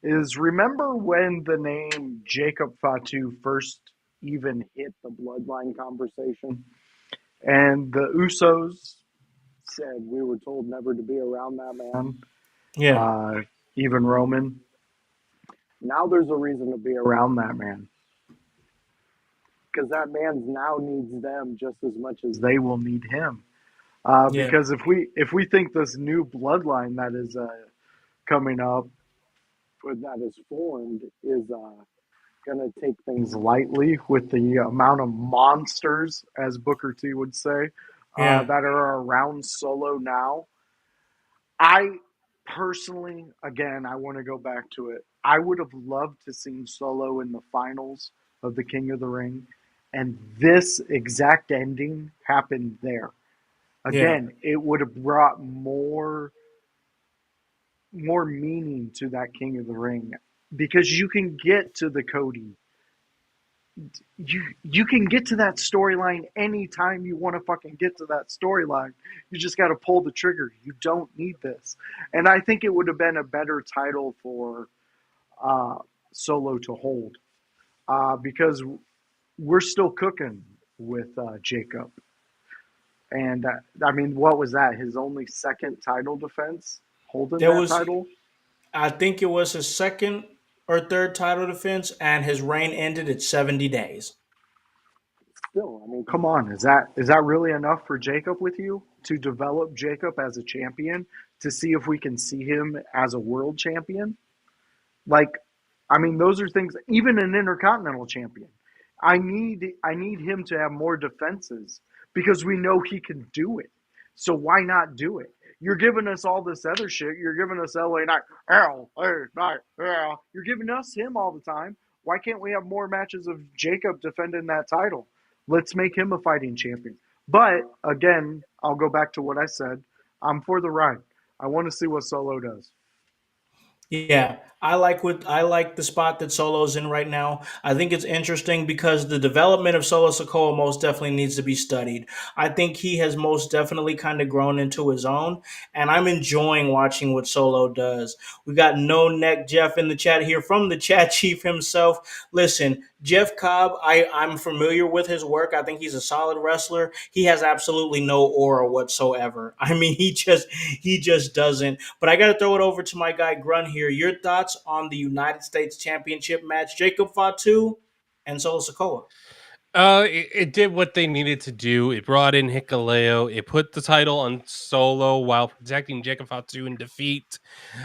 is remember when the name Jacob Fatu first even hit the bloodline conversation, and the Usos said we were told never to be around that man. Yeah, Even Roman. Now there's a reason to be around that man because that man now needs them just as much as they will need him. yeah, Because if we think this new bloodline that is coming up, that is formed, is going to take things lightly with the amount of monsters, as Booker T would say, yeah, that are around Solo now. I personally, again, I want to go back to it. I would have loved to seen Solo in the finals of the King of the Ring, and this exact ending happened there. yeah, Again, it would have brought more meaning to that King of the Ring because you can get to the Cody. You can get to that storyline anytime you want to fucking get to that storyline. You just got to pull the trigger. You don't need this, and I think it would have been a better title for Solo to hold because we're still cooking with Jacob. And I mean, what was that? His only second title defense holding there that was. title? I think it was his second or third title defense, and his reign ended at 70 days. Still, I mean, come on, is that really enough for Jacob with you to develop Jacob as a champion to see if we can see him as a world champion? Like, I mean, those are things. Even an intercontinental champion, I need him to have more defenses because we know he can do it. So why not do it? You're giving us all this other shit. You're giving us LA Knight, LA Knight, You're giving us him all the time. Why can't we have more matches of Jacob defending that title? Let's make him a fighting champion. But again, I'll go back to what I said. I'm for the ride. I want to see what Solo does. Yeah, I like the spot that Solo's in right now. I think it's interesting because the development of Solo Sikoa most definitely needs to be studied. I think he has most definitely kind of grown into his own, and I'm enjoying watching what Solo does. We got No Neck Jeff in the chat here from the chat chief himself. Listen, Jeff Cobb, I'm familiar with his work. I think he's a solid wrestler. He has absolutely no aura whatsoever. I mean, he just doesn't. But I got to throw it over to my guy Grun here. Your thoughts on the United States Championship match? Jacob Fatu and Solo Sikoa. It did what they needed to do. It brought in Hikuleo. It put the title on Solo while protecting Jacob Fatu in defeat.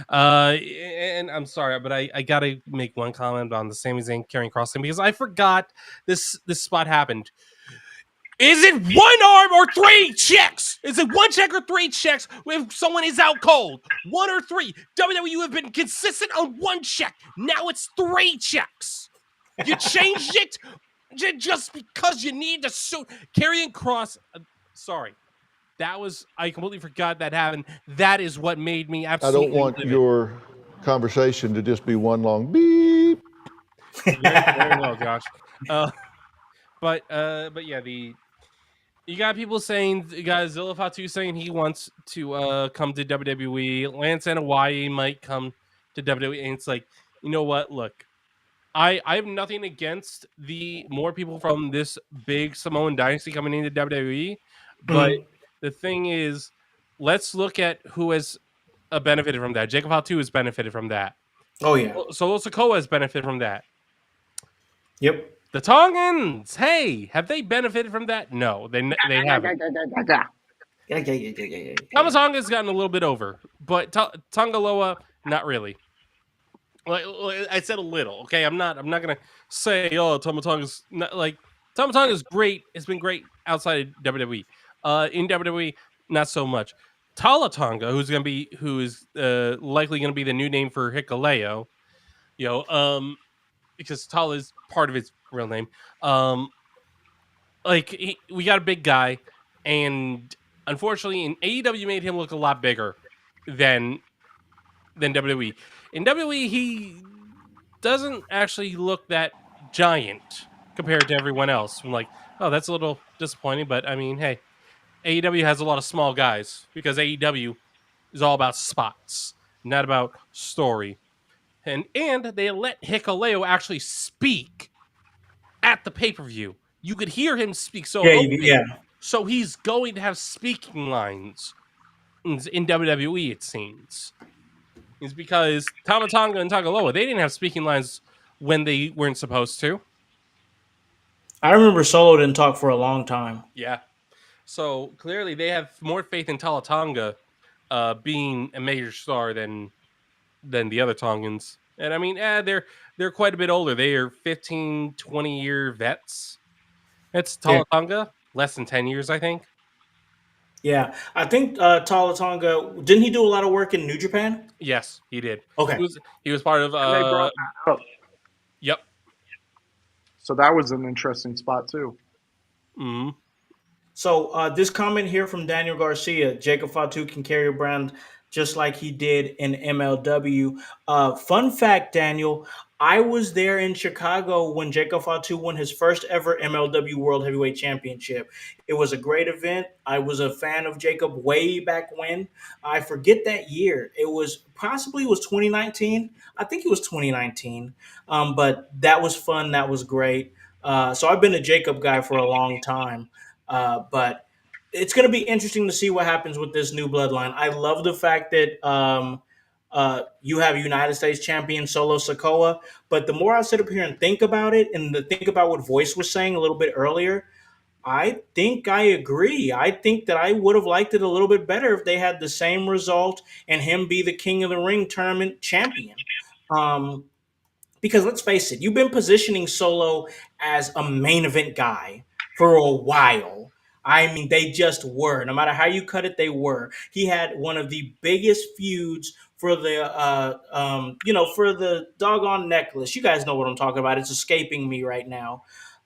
And I'm sorry, but I gotta make one comment on the Sami Zayn carrying crossing because I forgot this spot happened. Is it one arm or three checks? Is it one check or three checks if someone is out cold? One or three? WWE have been consistent on one check. Now it's three checks. You changed it just because you need to suit Karrion Kross. Sorry, that was I completely forgot that happened. That is what made me I don't absolutely want livid. your conversation to just be one long beep. Very well, Josh. Uh, but yeah, the you got people saying you got Zilla Fatu saying he wants to come to WWE. Lance and Hawaii might come to WWE, and it's like, you know what? Look, I have nothing against the more people from this big Samoan dynasty coming into WWE, but Mhm. the thing is, let's look at who has benefited from that. Jacob Fatu has benefited from that. Oh yeah. Solo Sikoa has benefited from that. Yep. The Tongans, hey, have they benefited from that? No, they haven't. Yeah, yeah, yeah, yeah, yeah, yeah. Tamatonga's gotten a little bit over, but Tongaloa, not really. Like I said, a little. Okay, I'm not gonna say Tamatonga's not like Tamatonga's great. It's been great outside of WWE. In WWE, not so much. Talatonga, who is likely gonna be the new name for Hikaleo. You know, because Tala is part of his real name. Um, we got a big guy, and unfortunately, in AEW made him look a lot bigger than WWE. In WWE, he doesn't actually look that giant compared to everyone else. I'm like, oh, that's a little disappointing, but I mean, hey, AEW has a lot of small guys because AEW is all about spots, not about story. And they let Hikaleo actually speak at the pay per view. You could hear him speak. So Yeah, okay, yeah. so he's going to have speaking lines in WWE. It seems is because Tamatonga and Tagaloa they didn't have speaking lines when they weren't supposed to. I remember Solo didn't talk for a long time. Yeah, so clearly they have more faith in Talatonga being a major star than the other Tongans. And I mean, they're quite a bit older. They are 15, 20-year vets. It's Yeah. Talatonga, less than 10 years, I think. Yeah, I think Tala Tonga didn't he do a lot of work in New Japan? Yes, he did. Okay. He was part of And they brought that up. yep. So that was an interesting spot too. Mhm. So this comment here from Daniel Garcia: Jacob Fatu can carry a brand just like he did in MLW. Fun fact, Daniel, I was there in Chicago when Jacob Fatu won his first ever MLW World Heavyweight Championship. It was a great event. I was a fan of Jacob way back when. I forget that year. It was 2019. I think it was 2019. But that was fun. That was great. So I've been a Jacob guy for a long time. But it's going to be interesting to see what happens with this new bloodline. I love the fact that you have United States champion Solo Sokoa. But the more I sit up here and think about it, and think about what Voice was saying a little bit earlier, I think I agree. I think that I would have liked it a little bit better if they had the same result and him be the King of the Ring tournament champion. Um, because let's face it, you've been positioning Solo as a main event guy for a while. I mean, they just were. No matter how you cut it, they were. He had one of the biggest feuds for for the doggone necklace. You guys know what I'm talking about. It's escaping me right now.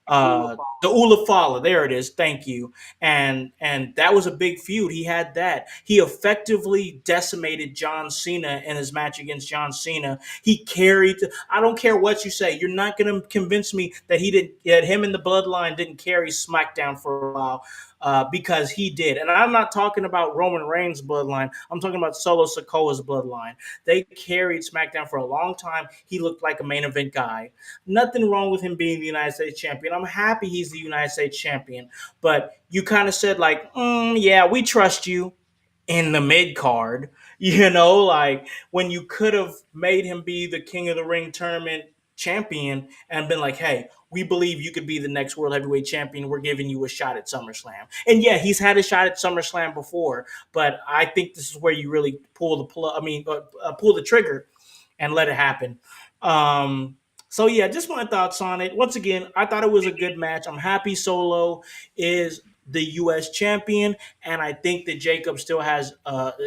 The Ulafala, there it is. Thank you. And that was a big feud. He had that. He effectively decimated John Cena in his match against John Cena. He carried. I don't care what you say. You're not going to convince me that he didn't. That him and the Bloodline didn't carry SmackDown for a while. Because he did. And I'm not talking about Roman Reigns' bloodline. I'm talking about Solo Sikoa's bloodline. They carried SmackDown for a long time. He looked like a main event guy. Nothing wrong with him being the United States champion. I'm happy he's the United States champion. But you kind of said like, yeah, we trust you in the mid card, like when you could have made him be the King of the Ring tournament champion and been like, hey, we believe you could be the next world heavyweight champion. We're giving you a shot at SummerSlam. And yeah, he's had a shot at SummerSlam before, but I think this is where you really pull the plug. Pull the trigger and let it happen. So yeah, just my thoughts on it. Once again, I thought it was a good match. I'm happy Solo is the U.S. champion, and I think that Jacob still has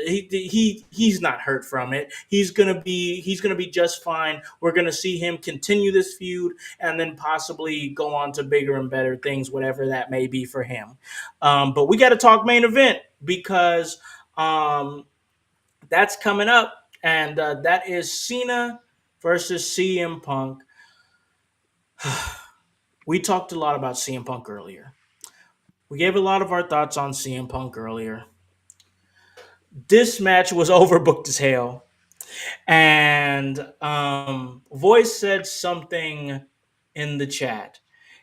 he's not hurt from it. He's gonna be just fine. We're gonna see him continue this feud, and then possibly go on to bigger and better things, whatever that may be for him. But we got to talk main event because that's coming up, and that is Cena versus CM Punk. We talked a lot about CM Punk earlier. We gave a lot of our thoughts on CM Punk earlier. This match was overbooked as hell. And Voice said something in the chat.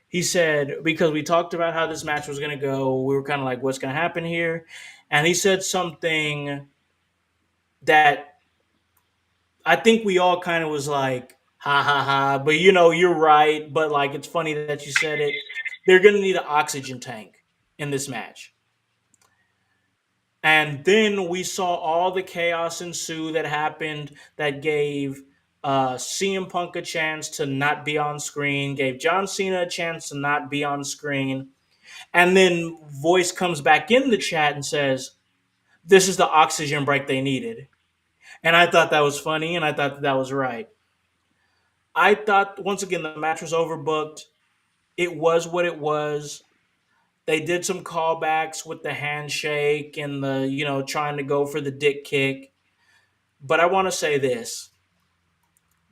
He said, because we talked about how this match was going to go, we were kind of like, what's going to happen here? And he said something that I think we all kind of was like, ha ha ha. But you're right. But like, it's funny that you said it. They're going to need an oxygen tank in this match. And then we saw all the chaos ensue that happened that gave CM Punk a chance to not be on screen, gave John Cena a chance to not be on screen. And then Voice comes back in the chat and says, this is the oxygen break they needed. And I thought that was funny, and I thought that was right. I thought, once again, the match was overbooked. It was what it was. They did some callbacks with the handshake and the, trying to go for the dick kick. But I want to say this.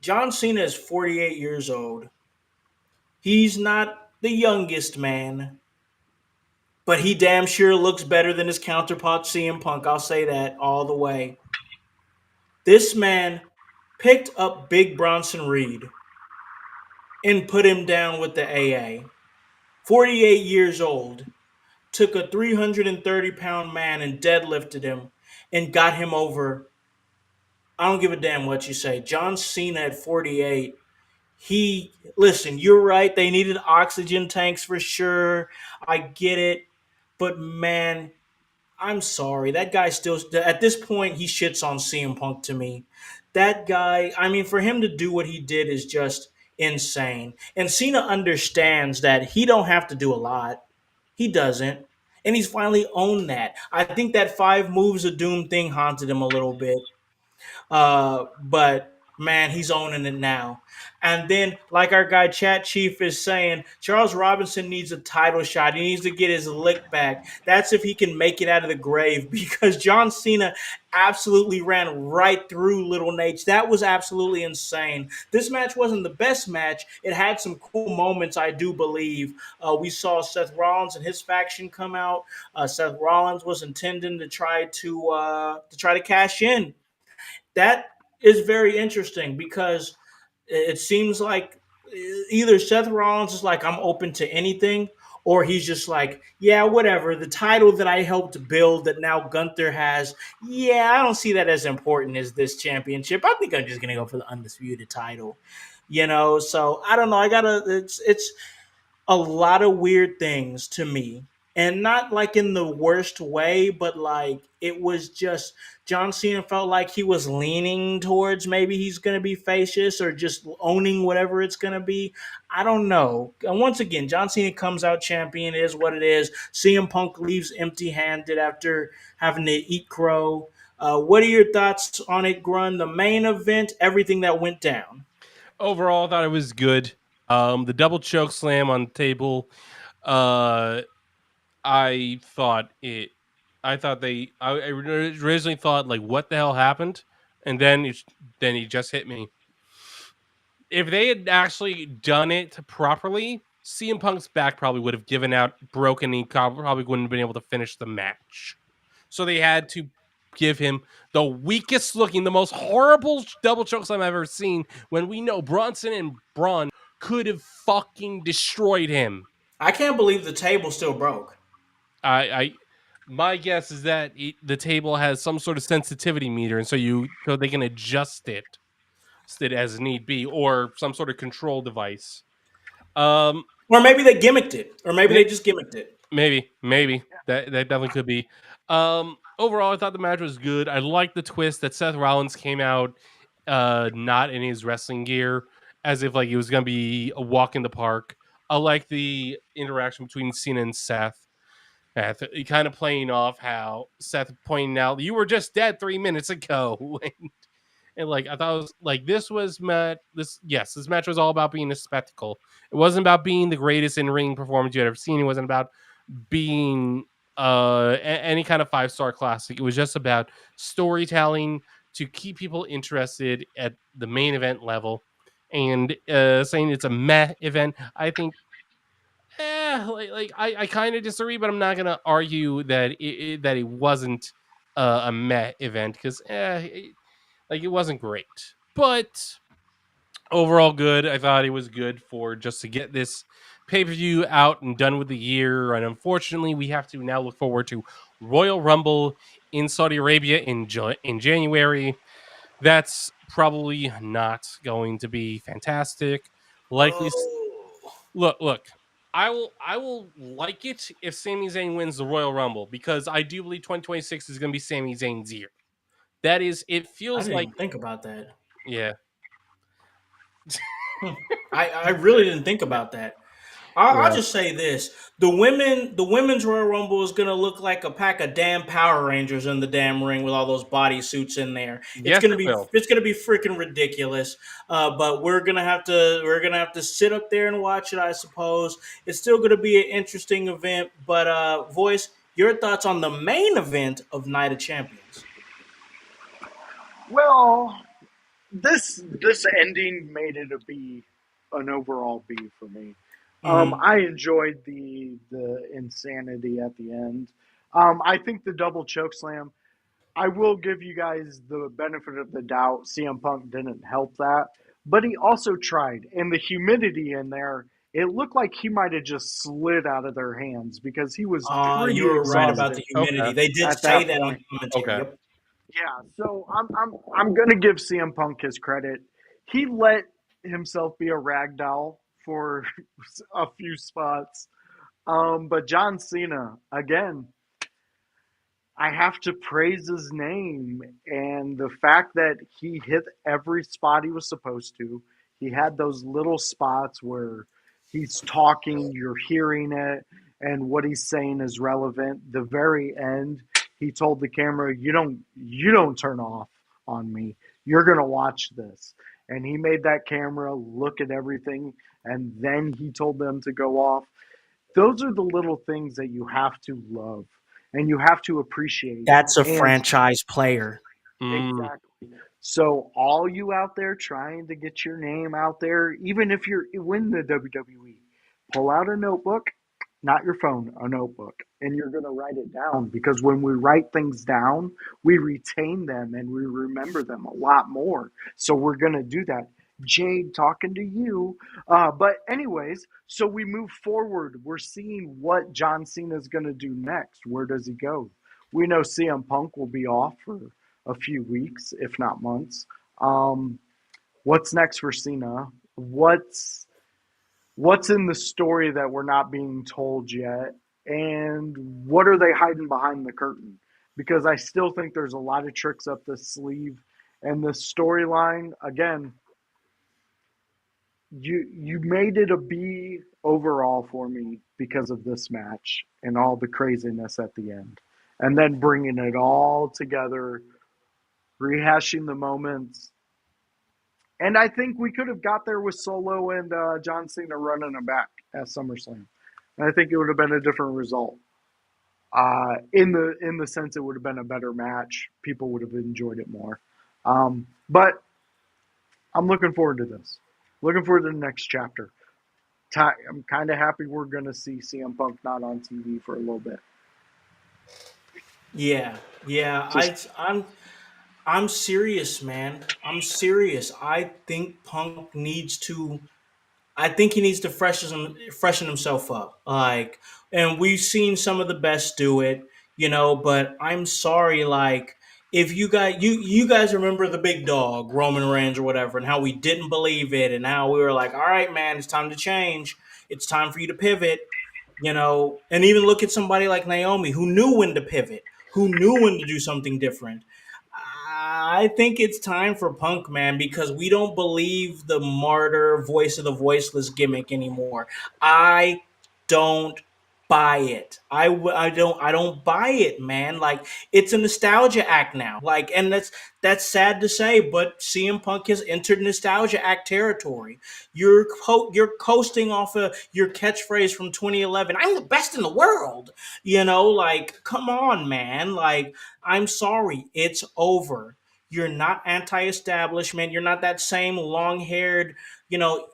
John Cena is 48 years old. He's not the youngest man, but he damn sure looks better than his counterpart CM Punk. I'll say that all the way. This man picked up Big Bronson Reed and put him down with the AA. 48 years old. Took a 330-pound man and deadlifted him and got him over. I don't give a damn what you say. John Cena at 48. Listen, you're right. They needed oxygen tanks for sure. I get it. But man, I'm sorry. That guy still, at this point, he shits on CM Punk to me. That guy, I mean, for him to do what he did is just insane. And Cena understands that he don't have to do a lot. He doesn't. And he's finally owned that. I think that 5 moves of doom thing haunted him a little bit. But man, he's owning it now. And then, like our guy Chat Chief is saying, Charles Robinson needs a title shot. He needs to get his lick back. That's if he can make it out of the grave, because John Cena absolutely ran right through Little Nate. That was absolutely insane. This match wasn't the best match. It had some cool moments, I do believe. We saw Seth Rollins and his faction come out. Seth Rollins was intending to try to cash in. That is very interesting because it seems like either Seth Rollins is like, I'm open to anything, or he's just like, yeah, whatever. The title that I helped build that now Gunther has, yeah, I don't see that as important as this championship. I think I'm just gonna go for the undisputed title. So I don't know. It's a lot of weird things to me. And not like in the worst way, but like it was just John Cena felt like he was leaning towards maybe he's going to be facious or just owning whatever it's going to be. I don't know. And once again, John Cena comes out champion, it is what it is. CM Punk leaves empty handed after having to eat crow. What are your thoughts on it, Grun? The main event, everything that went down. Overall, I thought it was good. The double choke slam on the table. I thought it. I thought they. I originally thought like, what the hell happened, and then he just hit me. If they had actually done it properly, CM Punk's back probably would have given out, broken. He probably wouldn't have been able to finish the match. So they had to give him the weakest looking, the most horrible double chokeslam I've ever seen. When we know Bronson and Braun could have fucking destroyed him. I can't believe the table still broke. My guess is that the table has some sort of sensitivity meter, and so they can adjust it as need be, or some sort of control device. Or maybe they gimmicked it, or maybe they just gimmicked it. Maybe that definitely could be. Overall, I thought the match was good. I liked the twist that Seth Rollins came out not in his wrestling gear, as if like it was gonna be a walk in the park. I like the interaction between Cena and Seth. kind of playing off how Seth pointing out you were just dead 3 minutes ago. And like I thought it was like this match was all about being a spectacle. It wasn't about being the greatest in ring performance you had ever seen. It wasn't about being any kind of 5-star classic. It was just about storytelling to keep people interested at the main event level. And saying it's a meh event, I think I kind of disagree, but I'm not gonna argue that it wasn't a meh event because it wasn't great, but overall good. I thought it was good for just to get this pay per view out and done with the year. And unfortunately, we have to now look forward to Royal Rumble in Saudi Arabia in January. That's probably not going to be fantastic. Likely, Oh, look. I will like it if Sami Zayn wins the Royal Rumble because I do believe 2026 is going to be Sami Zayn's year. That is, it I feels didn't like even think about that. yeah, Hmm. I really didn't think about that. I'll yeah. just say this: the women's Royal Rumble is gonna look like a pack of damn Power Rangers in the damn ring with all those body suits in there. Yes, it will. It's gonna be freaking ridiculous. But we're gonna have to sit up there and watch it. I suppose it's still gonna be an interesting event. But voice your thoughts on the main event of Night of Champions? Well, this ending made it a B, an overall B for me. Hmm. I enjoyed the insanity at the end. I think the double choke slam. I will give you guys the benefit of the doubt. CM Punk didn't help that, but he also tried, and the humidity in there. It looked like he might have just slid out of their hands because he was You pretty were right about exhausted the Okay, humidity. They did at say that that on point. commentary. okay. Yep. Yeah, so I'm gonna give CM Punk his credit. He let himself be a rag doll for a few spots. But John Cena, again, I have to praise his name and the fact that he hit every spot he was supposed to. He had those little spots where he's talking, you're hearing it, and what he's saying is relevant. The very end, he told the camera, you don't turn off on me. You're gonna watch this." And he made that camera look at everything, and then he told them to go off. Those are the little things that you have to love and you have to appreciate. That's a And franchise player. Mm, exactly. So all you out there trying to get your name out there, even if you're in the WWE, pull out a notebook, not your phone, a notebook, and you're going to write it down because when we write things down, we retain them and we remember them a lot more. So we're going to do that. Jade, talking to you. But, anyways, so we move forward. We're seeing what John Cena is going to do next. Where does he go? We know CM Punk will be off for a few weeks, if not months. Um, what's next for Cena? What's in the story that we're not being told yet, and what are they hiding behind the curtain? Because I still think there's a lot of tricks up the sleeve, and the storyline again. You made it a B overall for me because of this match and all the craziness at the end, and then bringing it all together, rehashing the moments. And I think we could have got there with Solo and John Cena running them back at SummerSlam. And I think it would have been a different result. In the sense, it would have been a better match. People would have enjoyed it more. But I'm looking forward to this. Looking forward to the next chapter. I'm kind of happy we're going to see CM Punk not on TV for a little bit. Yeah, yeah. Just I'm serious, man. I'm serious. I think he needs to freshen himself up. Like, and we've seen some of the best do it,. But I'm sorry, like, if you guys remember the big dog Roman Reigns or whatever, and how we didn't believe it, and how we were like, all right, man, it's time to change. It's time for you to pivot. And even look at somebody like Naomi, who knew when to pivot, who knew when to do something different. I think it's time for Punk, man, because we don't believe the martyr voice of the voiceless gimmick anymore. I don't buy it. I don't buy it, man. Like, it's a nostalgia act now. Like, and that's sad to say, but CM Punk has entered nostalgia act territory. You're coasting off of your catchphrase from 2011. I'm the best in the world. Like, come on, man. Like, I'm sorry, it's over. You're not anti-establishment. You're not that same long-haired, you know,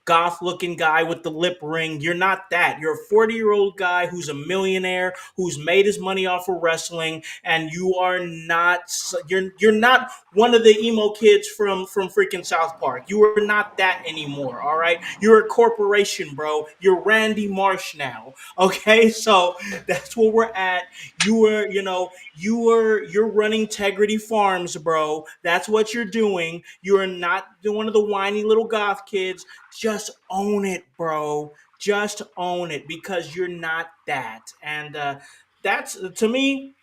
goth looking guy with the lip ring. You're not that. You're a 40-year-old guy who's a millionaire, who's made his money off of wrestling, and you're not one of the emo kids from freaking South Park. You are not that anymore, all right? You're a corporation, bro. You're Randy Marsh now. Okay? So that's where we're at. You're running Integrity Farms, bro. That's what you're doing. You're not one of the whiny little goth kids. Just own it, bro. Just own it, because you're not that. And that's, to me,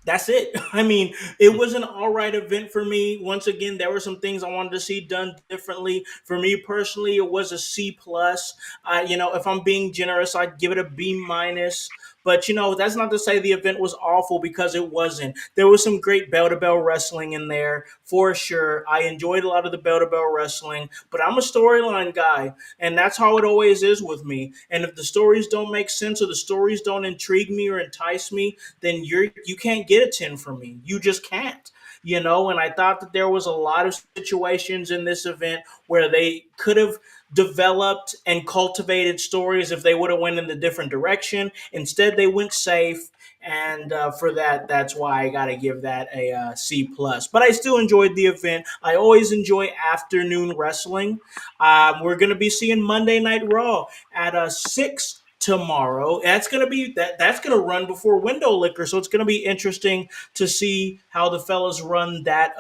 that's it. I mean, it was an all right event for me. Once again, there were some things I wanted to see done differently. For me personally, it was a C plus. If I'm being generous, I'd give it a B minus. But that's not to say the event was awful, because it wasn't. There was some great bell to bell wrestling in there for sure. I enjoyed a lot of the bell to bell wrestling, but I'm a storyline guy, and that's how it always is with me. And if the stories don't make sense, or the stories don't intrigue me or entice me, then you can't get a 10 from me. You just can't. And I thought that there was a lot of situations in this event where they could have developed and cultivated stories if they would have went in a different direction. Instead, they went safe, and for that, that's why I got to give that a C plus. But I still enjoyed the event. I always enjoy afternoon wrestling. We're gonna be seeing Monday Night Raw at 6 tomorrow. That's gonna run before Window Liquor, so it's gonna be interesting to see how the fellas run that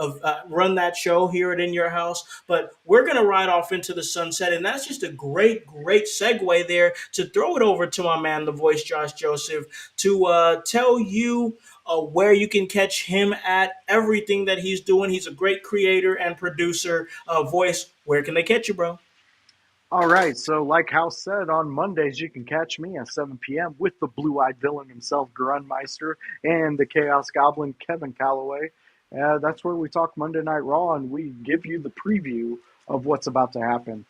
show here at In Your House. But we're gonna ride off into the sunset, and that's just a great segue there to throw it over to my man, the voice, Josh Joseph, to tell you where you can catch him at, everything that he's doing. He's a great creator and producer. Voice, where can they catch you, bro? All right, so like House said, on Mondays you can catch me at 7 p.m. with the blue-eyed villain himself, Grunmeister, and the Chaos Goblin, Kevin Calloway. That's where we talk Monday Night Raw, and we give you the preview of what's about to happen.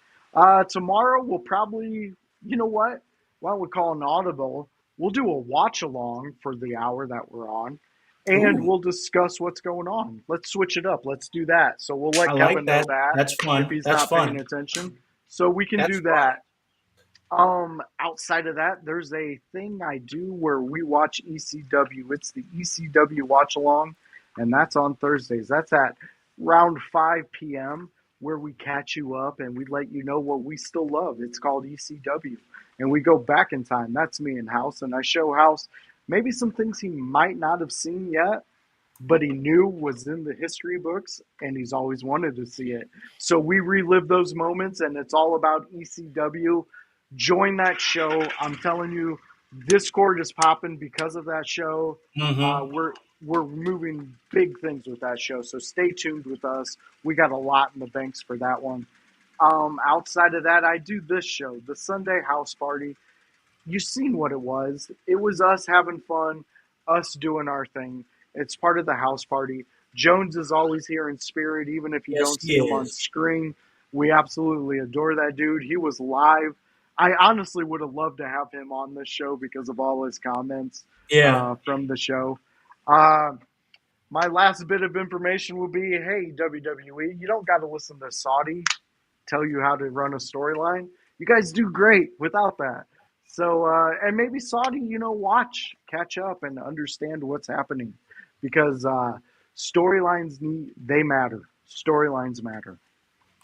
Tomorrow we'll probably, you know what? Why don't we call an audible? We'll do a watch-along for the hour that we're on, and Ooh, we'll discuss what's going on. Let's switch it up. Let's do that. So we'll I let like Kevin know that. that That's if fun. he's That's not paying fun. attention. So we can That's do fun. that. Outside of that, there's a thing I do where we watch ECW. It's the ECW watch along, and that's on Thursdays. That's at around 5 p.m. where we catch you up and we let you know what we still love. It's called ECW, and we go back in time. That's me and House, and I show House maybe some things he might not have seen yet, but he knew was in the history books, and he's always wanted to see it. So we relive those moments, and it's all about ECW. Join that show. I'm telling you, Discord is popping because of that show. Mm-hmm. We're moving big things with that show, so stay tuned with us. We got a lot in the banks for that one. Outside of that, I do this show, the Sunday House Party. You've seen what it was. It was us having fun, us doing our thing. It's part of the house party. Jones is always here in spirit, even if you Yes, don't he see him on is. screen. We absolutely adore that dude. He was live. I honestly would have loved to have him on this show because of all his comments Yeah. from the show. Uh, my last bit of information will be, hey, WWE, you don't got to listen to Saudi tell you how to run a storyline. You guys do great without that. So, and maybe Saudi, watch, catch up, and understand what's happening, because they matter. Storylines matter.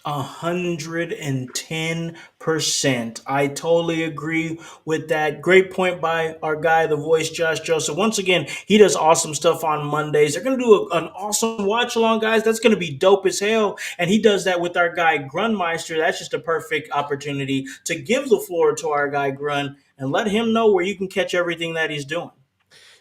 110%. I totally agree with that. Great point by our guy, the voice, Josh Joseph. Once again, he does awesome stuff on Mondays. They're going to do an awesome watch along, guys. That's going to be dope as hell. And he does that with our guy, Grunmeister. That's just a perfect opportunity to give the floor to our guy, Grun, and let him know where you can catch everything that he's doing.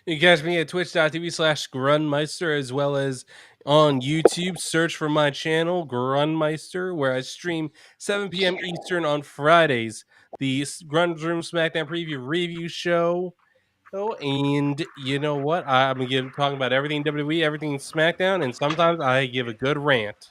You can catch me at twitch.tv/grunmeister, as well as On YouTube, search for my channel, Grunmeister, where I stream 7 p.m. Eastern on Fridays. The Grun's Room SmackDown Preview Review Show. Oh, and you know what? I'm talking about everything WWE, everything SmackDown, and sometimes I give a good rant.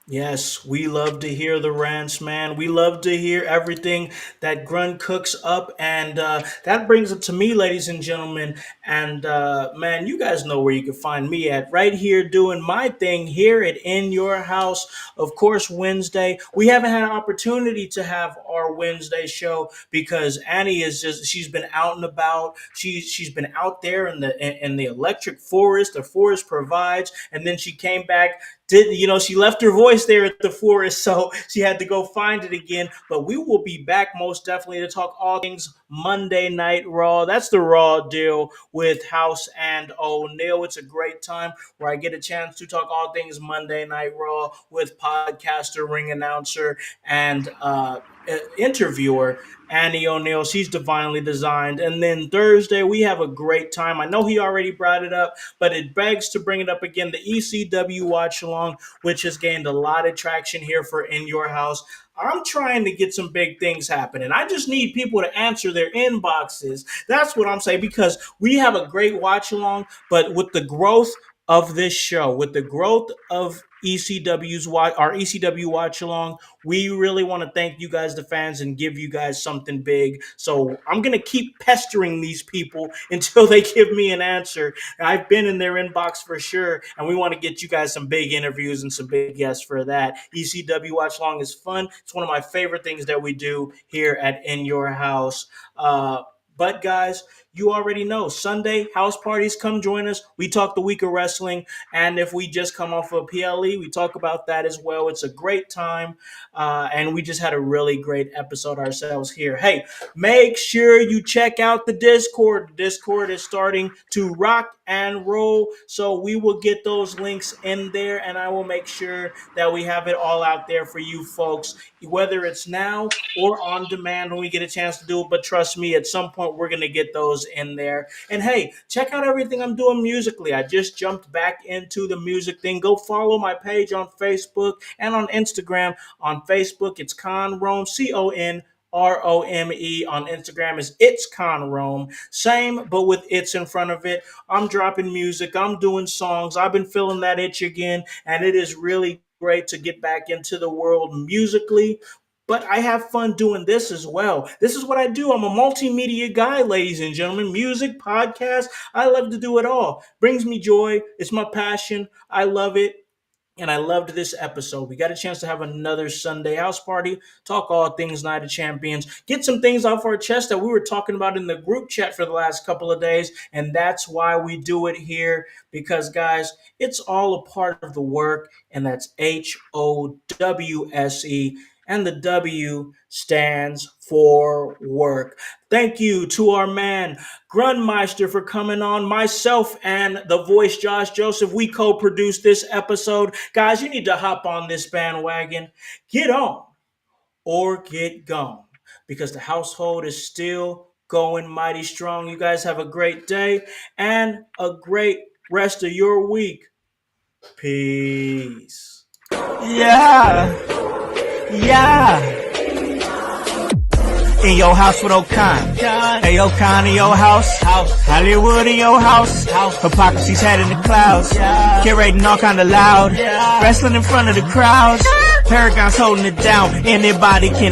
Yes, we love to hear the rants, man. We love to hear everything that Grun cooks up. And that brings it to me, ladies and gentlemen. And man, you guys know where you can find me at. Right here doing my thing here at In Your House. Of course, Wednesday. We haven't had an opportunity to have our Wednesday show because Annie she's been out and about. She's been out there in the electric forest. The forest provides. And then she came back, she left her voice there at the forest, so she had to go find it again. But we will be back most definitely to talk all things Monday Night Raw. That's the Raw deal with Howse and O'Neil. It's a great time where I get a chance to talk all things Monday Night Raw with podcaster, ring announcer, and interviewer Annie O'Neil. She's divinely designed. And then Thursday, we have a great time. I know he already brought it up, but it begs to bring it up again. The ECW Watch Along, which has gained a lot of traction here for In Your House. I'm trying to get some big things happening. I just need people to answer their inboxes. That's what I'm saying, because we have a great watch along, but with the growth of this show, with the growth of our ECW watch along, we really want to thank you guys, the fans, and give you guys something big. So I'm going to keep pestering these people until they give me an answer. I've been in their inbox for sure, and we want to get you guys some big interviews and some big guests for that. ECW Watch Long is fun. It's one of my favorite things that we do here at In Your House. But guys, you already know, Sunday house parties, come join us. We talk the week of wrestling, and if we just come off of PLE, we talk about that as well. It's a great time, and we just had a really great episode ourselves here. Hey, make sure you check out the Discord. The Discord is starting to rock and roll, so we will get those links in there, and I will make sure that we have it all out there for you folks, whether it's now or on demand when we get a chance to do it. But trust me, at some point we're going to get those in there. And hey, check out everything I'm doing musically. I just jumped back into the music thing. Go follow my page on Facebook and on Instagram. On Facebook, it's Con Rome, CONROME. On Instagram is It's Con Rome. Same, but with it's in front of it. I'm dropping music. I'm doing songs. I've been feeling that itch again, and it is really great to get back into the world musically. But I have fun doing this as well. This is what I do. I'm a multimedia guy, ladies and gentlemen. Music, podcast, I love to do it all. Brings me joy. It's my passion. I love it. And I loved this episode. We got a chance to have another Sunday house party, talk all things Night of Champions, get some things off our chest that we were talking about in the group chat for the last couple of days. And that's why we do it here, because, guys, it's all a part of the work, and that's HOWSE. And the W stands for work. Thank you to our man, Grunmeister, for coming on. Myself and the voice, Josh Joseph, we co-produced this episode. Guys, you need to hop on this bandwagon. Get on or get gone, because the household is still going mighty strong. You guys have a great day and a great rest of your week. Peace. Yeah. In your house with O'Con. Hey, O'Con in your house. Hollywood in your house. Hypocrisy's head in the clouds. Curating all kind of loud. Wrestling in front of the crowds. Paragon's holding it down. Anybody can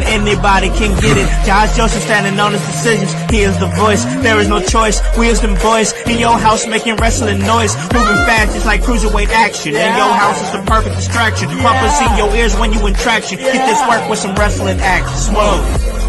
get it. Josh Joseph standing on his decisions. He is the voice. There is no choice. We is them boys in your house making wrestling noise. Moving fast just like cruiserweight action. In your house is the perfect distraction. Bumpers in your ears when you in traction. Get this work with some wrestling action. Smooth.